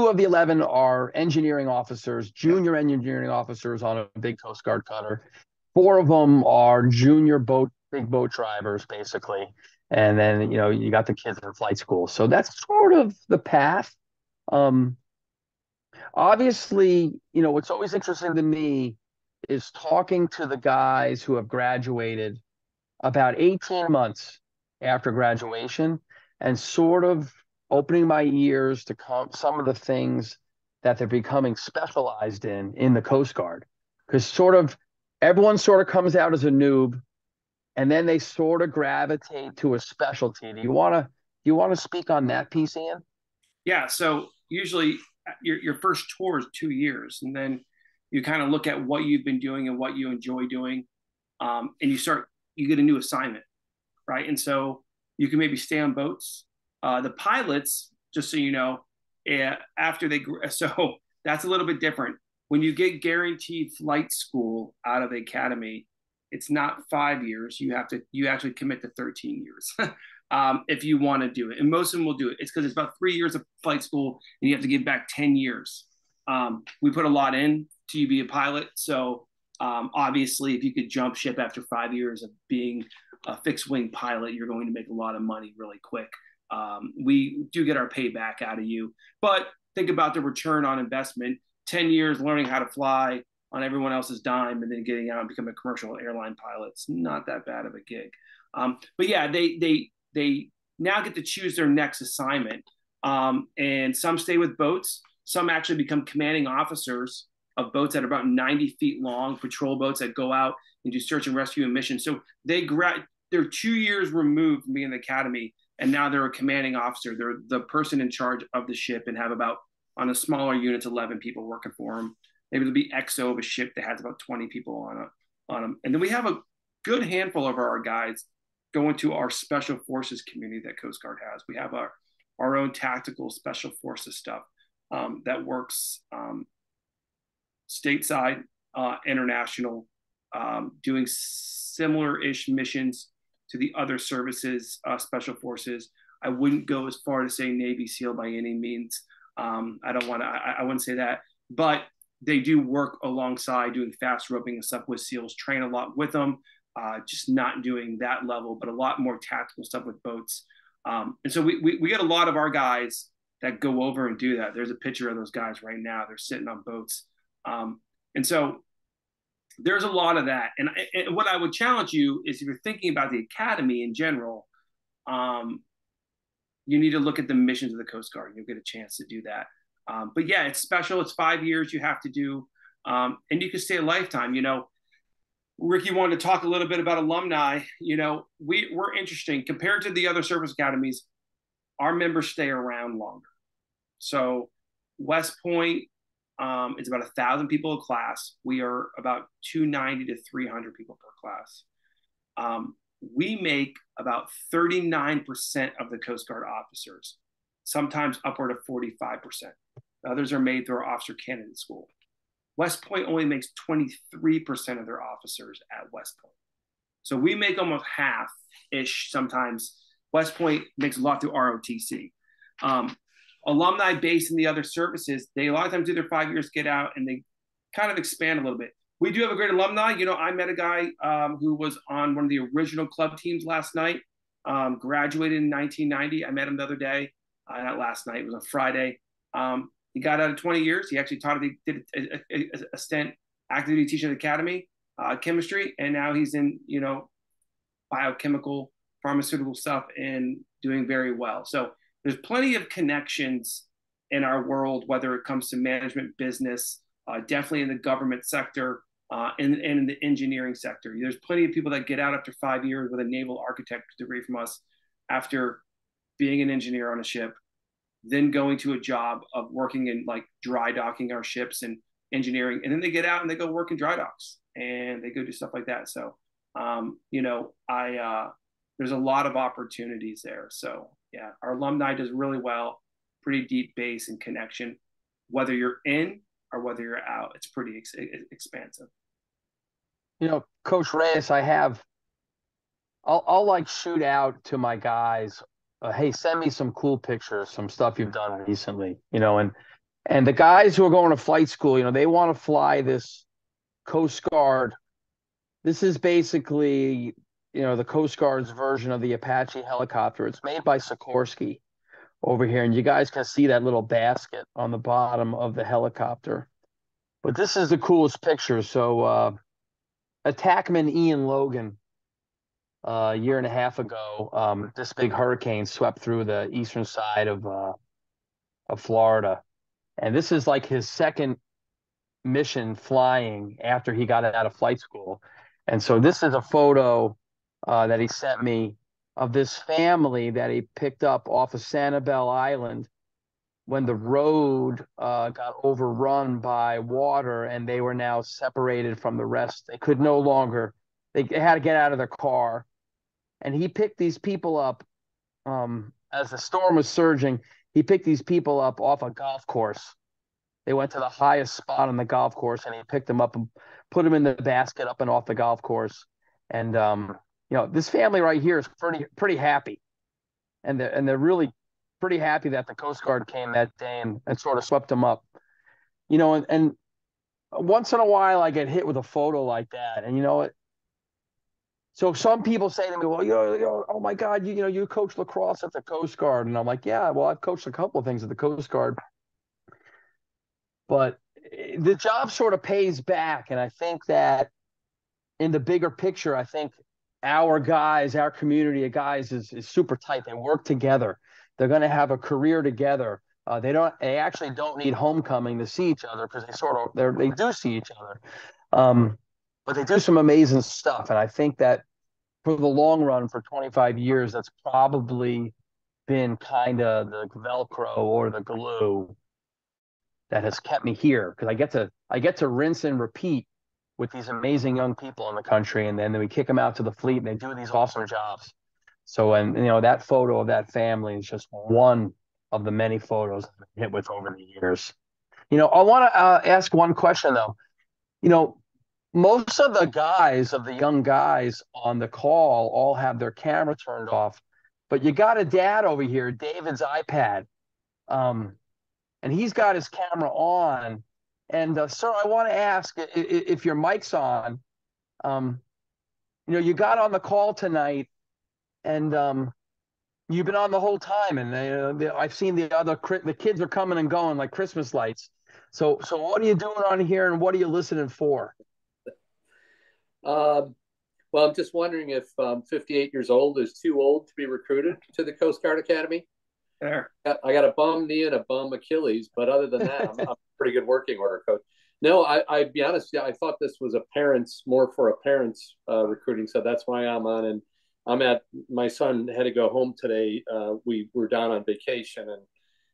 of the 11 are engineering officers, Yep. junior engineering officers on a big Coast Guard cutter. Four of them are junior big boat drivers, basically. And then, you got the kids in flight school. So that's sort of the path. Um, Obviously, what's always interesting to me is talking to the guys who have graduated about 18 months after graduation and sort of opening my ears to some of the things that they're becoming specialized in the Coast Guard. Because everyone sort of comes out as a noob and then they sort of gravitate to a specialty. Do you want to speak on that piece, Ian? Yeah. So usually your first tour is 2 years, and then you kind of look at what you've been doing and what you enjoy doing, and you get a new assignment, right? And so you can maybe stay on boats. The pilots, just so you know, after they so that's a little bit different. When you get guaranteed flight school out of the academy, it's not 5 years. You actually commit to 13 years. If you want to do it. And most of them will do it. It's because it's about 3 years of flight school and you have to give back 10 years. We put a lot in to be a pilot. So obviously, if you could jump ship after 5 years of being a fixed wing pilot, you're going to make a lot of money really quick. We do get our payback out of you. But think about the return on investment. 10 years learning how to fly on everyone else's dime and then getting out and becoming a commercial airline pilot. It's not that bad of a gig. But yeah, they now get to choose their next assignment. And some stay with boats. Some actually become commanding officers of boats that are about 90 feet long, patrol boats that go out and do search and rescue and missions. So they're 2 years removed from being in the academy, and now they're a commanding officer. They're the person in charge of the ship and have about, on a smaller units, 11 people working for them. Maybe there'll be XO of a ship that has about 20 people on them. And then we have a good handful of our guys go into our special forces community that Coast Guard has. We have our own tactical special forces stuff that works stateside, international, doing similar-ish missions to the other services, special forces. I wouldn't go as far to say Navy SEAL by any means. I wouldn't say that, but they do work alongside doing fast roping and stuff with SEALs, train a lot with them, just not doing that level, but a lot more tactical stuff with boats. And so we get a lot of our guys that go over and do that. There's a picture of those guys right now. They're sitting on boats. And so there's a lot of that. And what I would challenge you is if you're thinking about the academy in general, you need to look at the missions of the Coast Guard. You'll get a chance to do that. But yeah, it's special. It's 5 years you have to do. And you can stay a lifetime. Ricky wanted to talk a little bit about alumni. We're interesting. Compared to the other service academies, our members stay around longer. So West Point is about 1,000 people a class. We are about 290 to 300 people per class. We make about 39% of the Coast Guard officers, sometimes upward of 45%. Others are made through our officer candidate school. West Point only makes 23% of their officers at West Point. So we make almost half-ish sometimes. West Point makes a lot through ROTC. Alumni based in the other services, they a lot of times do their 5 years, get out, and they kind of expand a little bit. We do have a great alumni. I met a guy who was on one of the original club teams last night, graduated in 1990. I met him the other day, not last night, it was on Friday. He got out of 20 years. He actually did a stint active duty teaching at the academy, chemistry, and now he's in, biochemical, pharmaceutical stuff and doing very well. So there's plenty of connections in our world, whether it comes to management, business, definitely in the government sector, and in the engineering sector. There's plenty of people that get out after 5 years with a naval architect degree from us after being an engineer on a ship, then going to a job of working in like dry docking our ships and engineering. And then they get out and they go work in dry docks and they go do stuff like that. So, there's a lot of opportunities there. So Yeah, our alumni does really well. Pretty deep base and connection, whether you're in or whether you're out. It's pretty expansive. Coach Reyes, I'll like shoot out to my guys. Hey, send me some cool pictures, some stuff you've done recently, and the guys who are going to flight school, they want to fly this Coast Guard. This is basically, the Coast Guard's version of the Apache helicopter. It's made by Sikorsky over here, and you guys can see that little basket on the bottom of the helicopter. But this is the coolest picture. So, Attackman Ian Logan, a year and a half ago, this big hurricane swept through the eastern side of Florida, and this is like his second mission flying after he got out of flight school. And so this is a photo that he sent me of this family that he picked up off of Sanibel Island when the road got overrun by water and they were now separated from the rest. They could no longer, they had to get out of their car. And he picked these people up as the storm was surging. He picked these people up off a golf course. They went to the highest spot on the golf course, and he picked them up and put them in the basket up and off the golf course. And this family right here is pretty happy, and they're really pretty happy that the Coast Guard came that day and sort of swept them up. And once in a while I get hit with a photo like that, and so some people say to me, well, oh my God, you coach lacrosse at the Coast Guard. And I'm like, yeah, well, I've coached a couple of things at the Coast Guard. But the job sort of pays back. And I think that in the bigger picture, I think our guys, our community of guys is super tight. They work together. They're going to have a career together. They actually don't need homecoming to see each other because they do see each other. But they do some amazing stuff. And I think that for the long run, for 25 years, that's probably been kind of the Velcro or the glue that has kept me here, because I get to rinse and repeat with these amazing young people in the country, and then we kick them out to the fleet and they do these awesome jobs. So, and that photo of that family is just one of the many photos I've been hit with over the years. I want to ask one question though. Most of the young guys on the call all have their camera turned off, but you got a dad over here, David's iPad. And he's got his camera on. And sir, I want to ask if your mic's on. You got on the call tonight, and you've been on the whole time. And I've seen the kids are coming and going like Christmas lights. So what are you doing on here, and what are you listening for? Well, I'm just wondering if 58 years old is too old to be recruited to the Coast Guard Academy. There. I got a bum knee and a bum Achilles, but other than that, I'm pretty good working order, coach. No, I'd be honest. Yeah, I thought this was more for a parents recruiting, so that's why I'm on. And my son had to go home today. We were down on vacation, and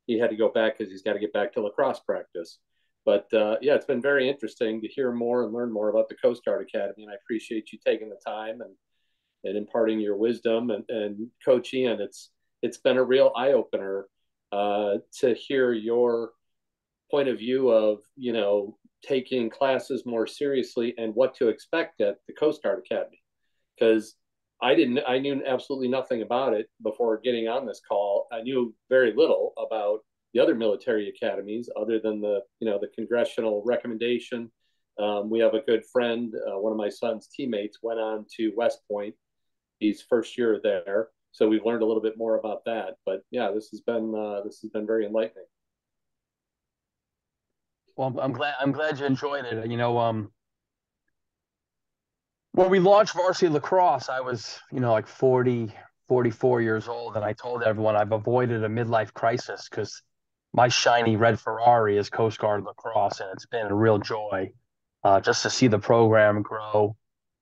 he had to go back because he's got to get back to lacrosse practice. But yeah, it's been very interesting to hear more and learn more about the Coast Guard Academy, and I appreciate you taking the time and imparting your wisdom. And Coach Ian, it's been a real eye opener to hear your point of view of taking classes more seriously and what to expect at the Coast Guard Academy, because I knew absolutely nothing about it before getting on this call. I knew very little about the other military academies other than the congressional recommendation. We have a good friend, one of my son's teammates went on to West Point. He's first year there. So we've learned a little bit more about that, but yeah, this has been very enlightening. Well, I'm glad you enjoyed it. When we launched varsity lacrosse, I was, like 40, 44 years old, and I told everyone I've avoided a midlife crisis because my shiny red Ferrari is Coast Guard lacrosse, and it's been a real joy just to see the program grow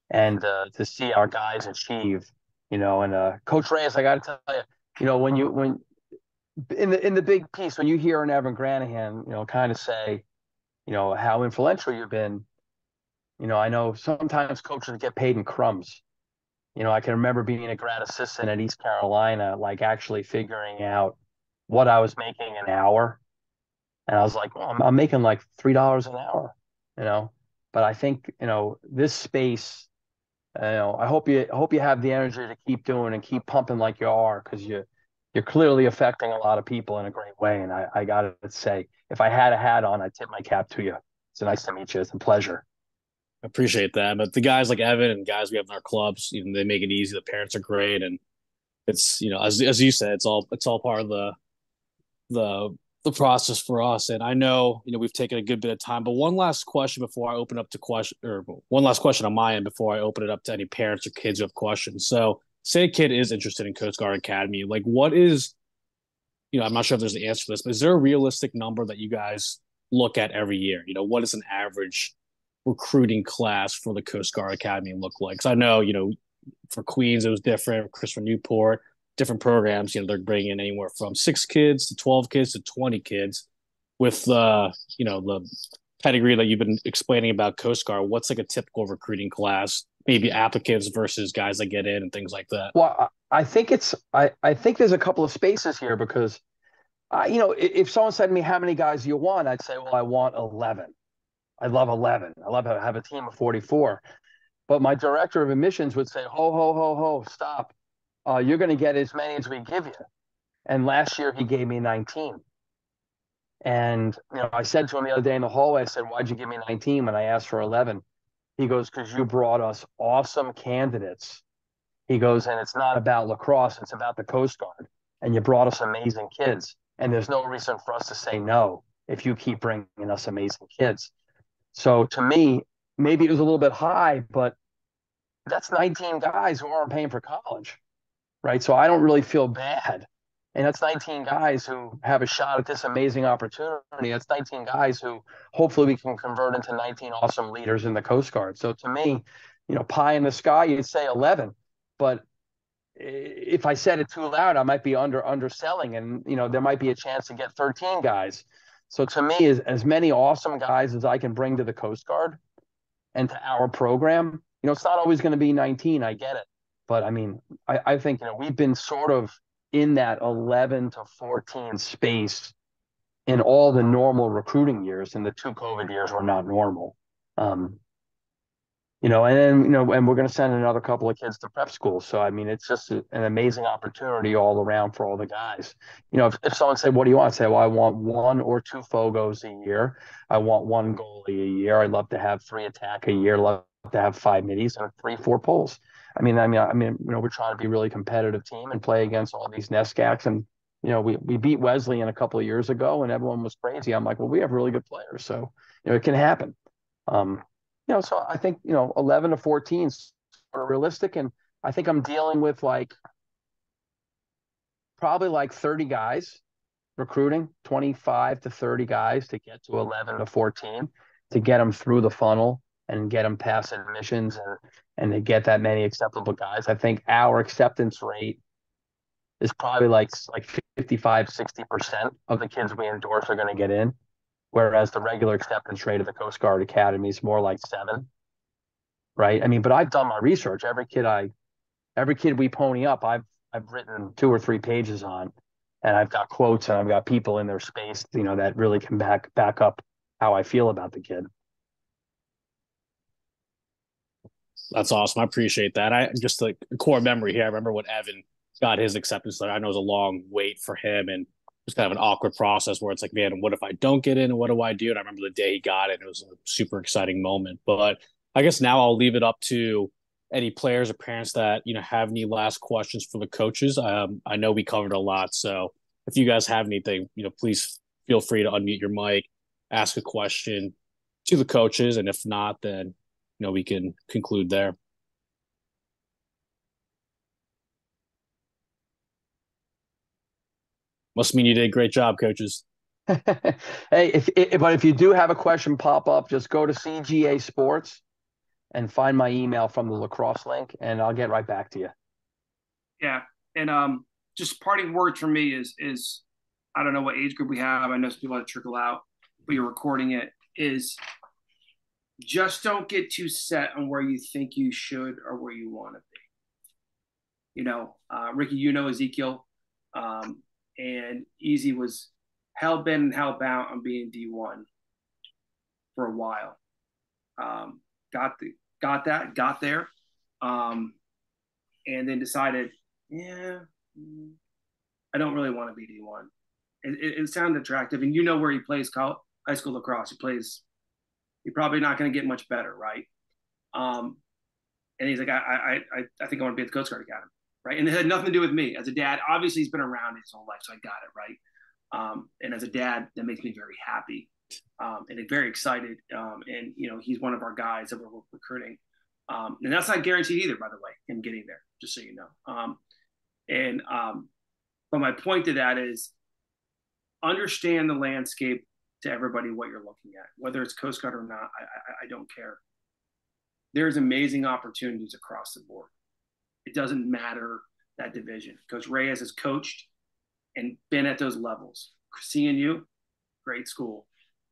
and to see our guys achieve. And Coach Reyes, I got to tell you, when in the big piece, when you hear an Evan Granahan, kind of say, how influential you've been, I know sometimes coaches get paid in crumbs, I can remember being a grad assistant at East Carolina, like actually figuring out what I was making an hour. And I was like, well, I'm making like $3 an hour, you know. But I think, this space, I hope you have the energy to keep doing and keep pumping like you are, because you're clearly affecting a lot of people in a great way. And I gotta say, if I had a hat on, I'd tip my cap to you. It's nice to meet you. It's a pleasure. I appreciate that. But the guys like Evan and guys we have in our clubs, they make it easy. The parents are great, and it's as you said, it's all part of the the process for us. And I know we've taken a good bit of time, but one last question before I open up to question, or one last question on my end before I open it up to any parents or kids who have questions. So, say a kid is interested in Coast Guard Academy, like what is I'm not sure if there's an answer for this, but is there a realistic number that you guys look at every year? What does an average recruiting class for the Coast Guard Academy look like? Because I know, for Queens, it was different. Christopher Newport, different programs, they're bringing in anywhere from 6 kids to 12 kids to 20 kids with the pedigree that you've been explaining about Coast Guard. What's like a typical recruiting class, maybe applicants versus guys that get in and things like that? Well, I think there's a couple of spaces here, because if someone said to me, how many guys do you want? I'd say, well, I want 11. I love 11. I love to have a team of 44. But my director of admissions would say, ho, ho, ho, ho, stop. You're going to get as many as we give you. And last year he gave me 19. And, I said to him the other day in the hallway, I said, why'd you give me 19 when I asked for 11? He goes, because you brought us awesome candidates. He goes, and it's not about lacrosse, it's about the Coast Guard. And you brought us amazing kids. And there's no reason for us to say no if you keep bringing us amazing kids. So to me, maybe it was a little bit high, but that's 19 guys who aren't paying for college, right? So I don't really feel bad. And that's 19 guys who have a shot at this amazing opportunity. That's 19 guys who hopefully we can convert into 19 awesome leaders in the Coast Guard. So to me, pie in the sky, you'd say 11. But if I said it too loud, I might be underselling, and there might be a chance to get 13 guys. So to me, as many awesome guys as I can bring to the Coast Guard and to our program, it's not always going to be 19. I get it. But I mean, I think, we've been sort of in that 11 to 14 space in all the normal recruiting years, and the 2 COVID years were not normal. And then, and we're going to send another couple of kids to prep school. So, I mean, it's just an amazing opportunity all around for all the guys. If someone said, what do you want? I'd say, well, I want 1 or 2 Fogos a year. I want 1 goalie a year. I'd love to have 3 attack a year. Love to have 5 middies and 3, 4 poles. I mean, we're trying to be a really competitive team and play against all these NESCACs. And, we beat Wesleyan a couple of years ago and everyone was crazy. I'm like, well, we have really good players. So, it can happen. So I think, 11 to 14 is sort of realistic. And I think I'm dealing with probably 30 guys recruiting, 25 to 30 guys to get to 11 to 14, to get them through the funnel and get them past admissions and to get that many acceptable guys. I think our acceptance rate is probably like 55, 60% of the kids we endorse are going to get in. Whereas the regular acceptance rate of the Coast Guard Academy is more like 7, right? I mean, but I've done my research. Every kid we pony up, I've written 2 or 3 pages on, and I've got quotes and I've got people in their space, that really can back up how I feel about the kid. That's awesome. I appreciate that. I just like a core memory here. I remember when Evan got his acceptance letter. I know it was a long wait for him, and was kind of an awkward process where it's like, man, what if I don't get in? What do I do? And I remember the day he got it. It was a super exciting moment. But I guess now I'll leave it up to any players or parents that, have any last questions for the coaches. I know we covered a lot. So if you guys have anything, please feel free to unmute your mic, ask a question to the coaches. And if not, then, we can conclude there. Must mean you did a great job, coaches. Hey, if you do have a question pop up, just go to CGA Sports and find my email from the Lacrosse link, and I'll get right back to you. Yeah, and just parting words from me is I don't know what age group we have. I know some people have to trickle out, but you're recording it. Is just don't get too set on where you think you should or where you want to be. Ricky, Ezekiel, and Easy was hell bent and hell bound on being D1 for a while. Got there, and then decided, yeah, I don't really want to be D1. It sounded attractive, and where he plays high school lacrosse. He's probably not going to get much better, right? And he's like, I think I want to be at the Coast Guard Academy, right? And it had nothing to do with me as a dad. Obviously, he's been around his whole life, so I got it, right? And as a dad, that makes me very happy and very excited. And he's one of our guys that we're recruiting, and that's not guaranteed either, by the way, him getting there. Just so you know. But my point to that is, understand the landscape to everybody, what you're looking at, whether it's Coast Guard or not. I don't care. There's amazing opportunities across the board. It doesn't matter that division. Coach Reyes has coached and been at those levels. CNU, great school.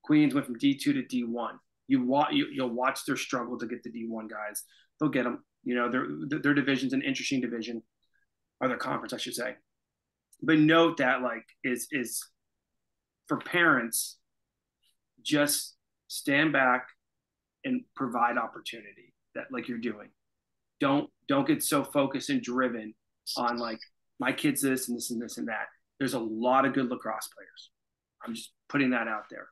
Queens went from D2 to D1. You'll watch their struggle to get the D1 guys. They'll get them. Their division's an interesting division, or their conference, I should say. But note that is for parents, just stand back and provide opportunity that you're doing. Don't get so focused and driven on my kid's this and this and this and that. There's a lot of good lacrosse players. I'm just putting that out there.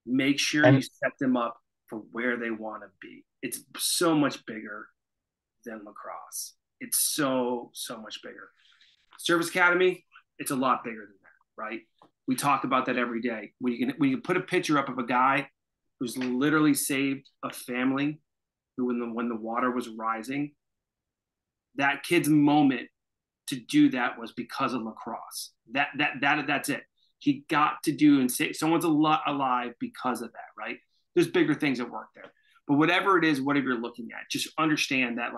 Make sure you set them up for where they want to be. It's so much bigger than lacrosse. It's so much bigger. Service Academy, it's a lot bigger than that, right? We talk about that every day. When you put a picture up of a guy who's literally saved a family who, when the water was rising, that kid's moment to do that was because of lacrosse. That's it. He got to do and save someone's alive because of that, right? There's bigger things at work there. But whatever it is, whatever you're looking at, just understand that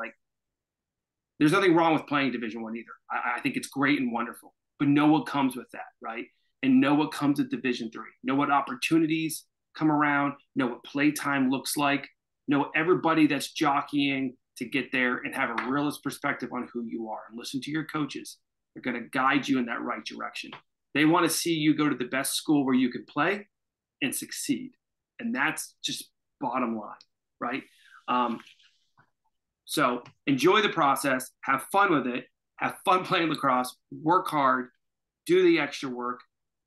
there's nothing wrong with playing Division I either. I think it's great and wonderful, but know what comes with that, right? And know what comes with Division III. Know what opportunities come around. Know what playtime looks like. Know everybody that's jockeying to get there, and have a realist perspective on who you are. And listen to your coaches. They're going to guide you in that right direction. They want to see you go to the best school where you can play and succeed. And that's just bottom line, right? So enjoy the process, have fun with it, have fun playing lacrosse, work hard, do the extra work,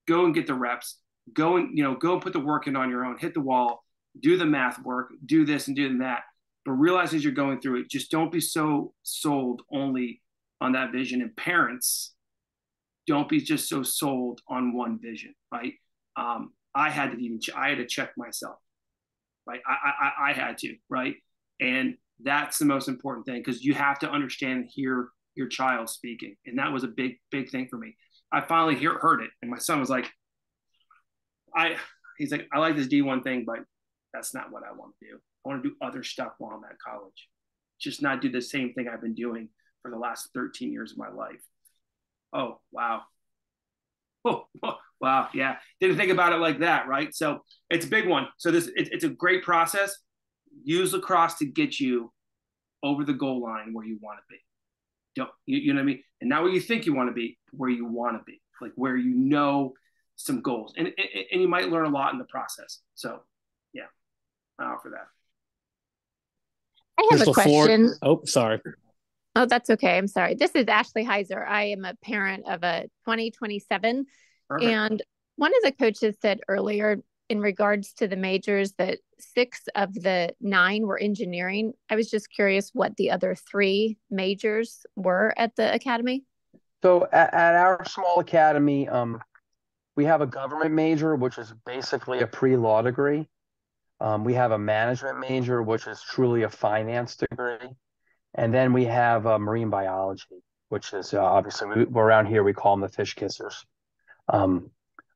go and get the reps, go and put the work in on your own, hit the wall, do the math work, do this and do that. But realize as you're going through it, just don't be so sold only on that vision. And parents, don't be just so sold on one vision, right? I had to check myself, right? I had to, right? And that's the most important thing, because you have to understand and hear your child speaking. And that was a big thing for me. I finally heard it. And my son was like, he's like, I like this D1 thing, but that's not what I want to do. I want to do other stuff while I'm at college. Just not do the same thing I've been doing for the last 13 years of my life. Oh, wow. Oh, wow. Yeah. Didn't think about it like that, right? So it's a big one. So it's a great process. Use lacrosse to get you over the goal line where you want to be. You know what I mean? And not where you think you want to be, where you want to be, where some goals. And you might learn a lot in the process. So, yeah, I offer that. I have a question. Ford. Oh, sorry. Oh, that's okay. I'm sorry. This is Ashley Heiser. I am a parent of a 2027. Perfect. And one of the coaches said earlier in regards to the majors that 6 of the 9 were engineering. I was just curious what the other 3 majors were at the academy. So at our small academy, we have a government major, which is basically a pre-law degree. We have a management major, which is truly a finance degree. And then we have marine biology, which is obviously we're around here, we call them the fish kissers.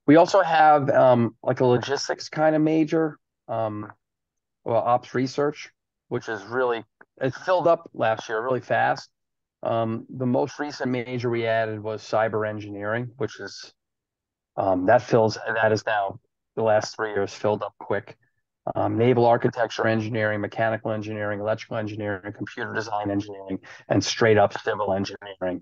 We also have a logistics kind of major, ops research, which is it filled up last year really fast. The most recent major we added was cyber engineering, which is that is now the last 3 years filled up quick. naval architecture engineering, mechanical engineering, electrical engineering, computer design engineering, and straight up civil engineering.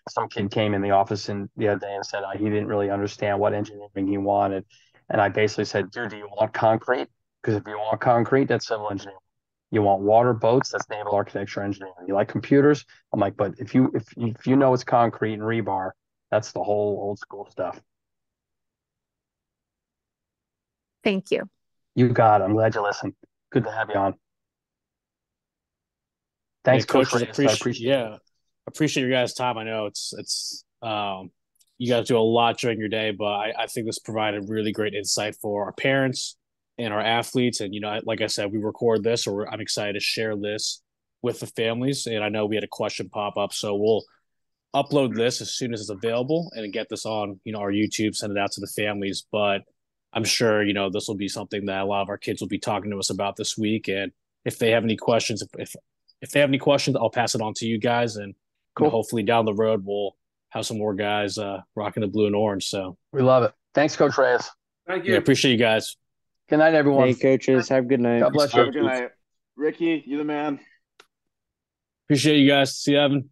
Some kid came in the office the other day and said he didn't really understand what engineering he wanted. And I basically said, dude, do you want concrete? Because if you want concrete, that's civil engineering. You want water boats, that's naval architecture engineering. You like computers? I'm like, but if you know it's concrete and rebar, that's the whole old school stuff. Thank you. You got it. I'm glad you listened. Good to have you on. Thanks, Coach Reyes. Appreciate your guys' time. I know it's you guys do a lot during your day, but I think this provided really great insight for our parents and our athletes. And like I said, we record this, or I'm excited to share this with the families. And I know we had a question pop up, so we'll upload this as soon as it's available and get this on our YouTube, send it out to the families. But I'm sure this will be something that a lot of our kids will be talking to us about this week. And if they have any questions, if they have any questions, I'll pass it on to you guys, and cool. Hopefully down the road we'll have some more guys rocking the blue and orange. So we love it. Thanks, Coach Reyes. Thank you. Yeah, appreciate you guys. Good night, everyone. Hey, coaches. Have a good night. God bless you. Have a good night. Ricky, you the man. Appreciate you guys. See you, Evan.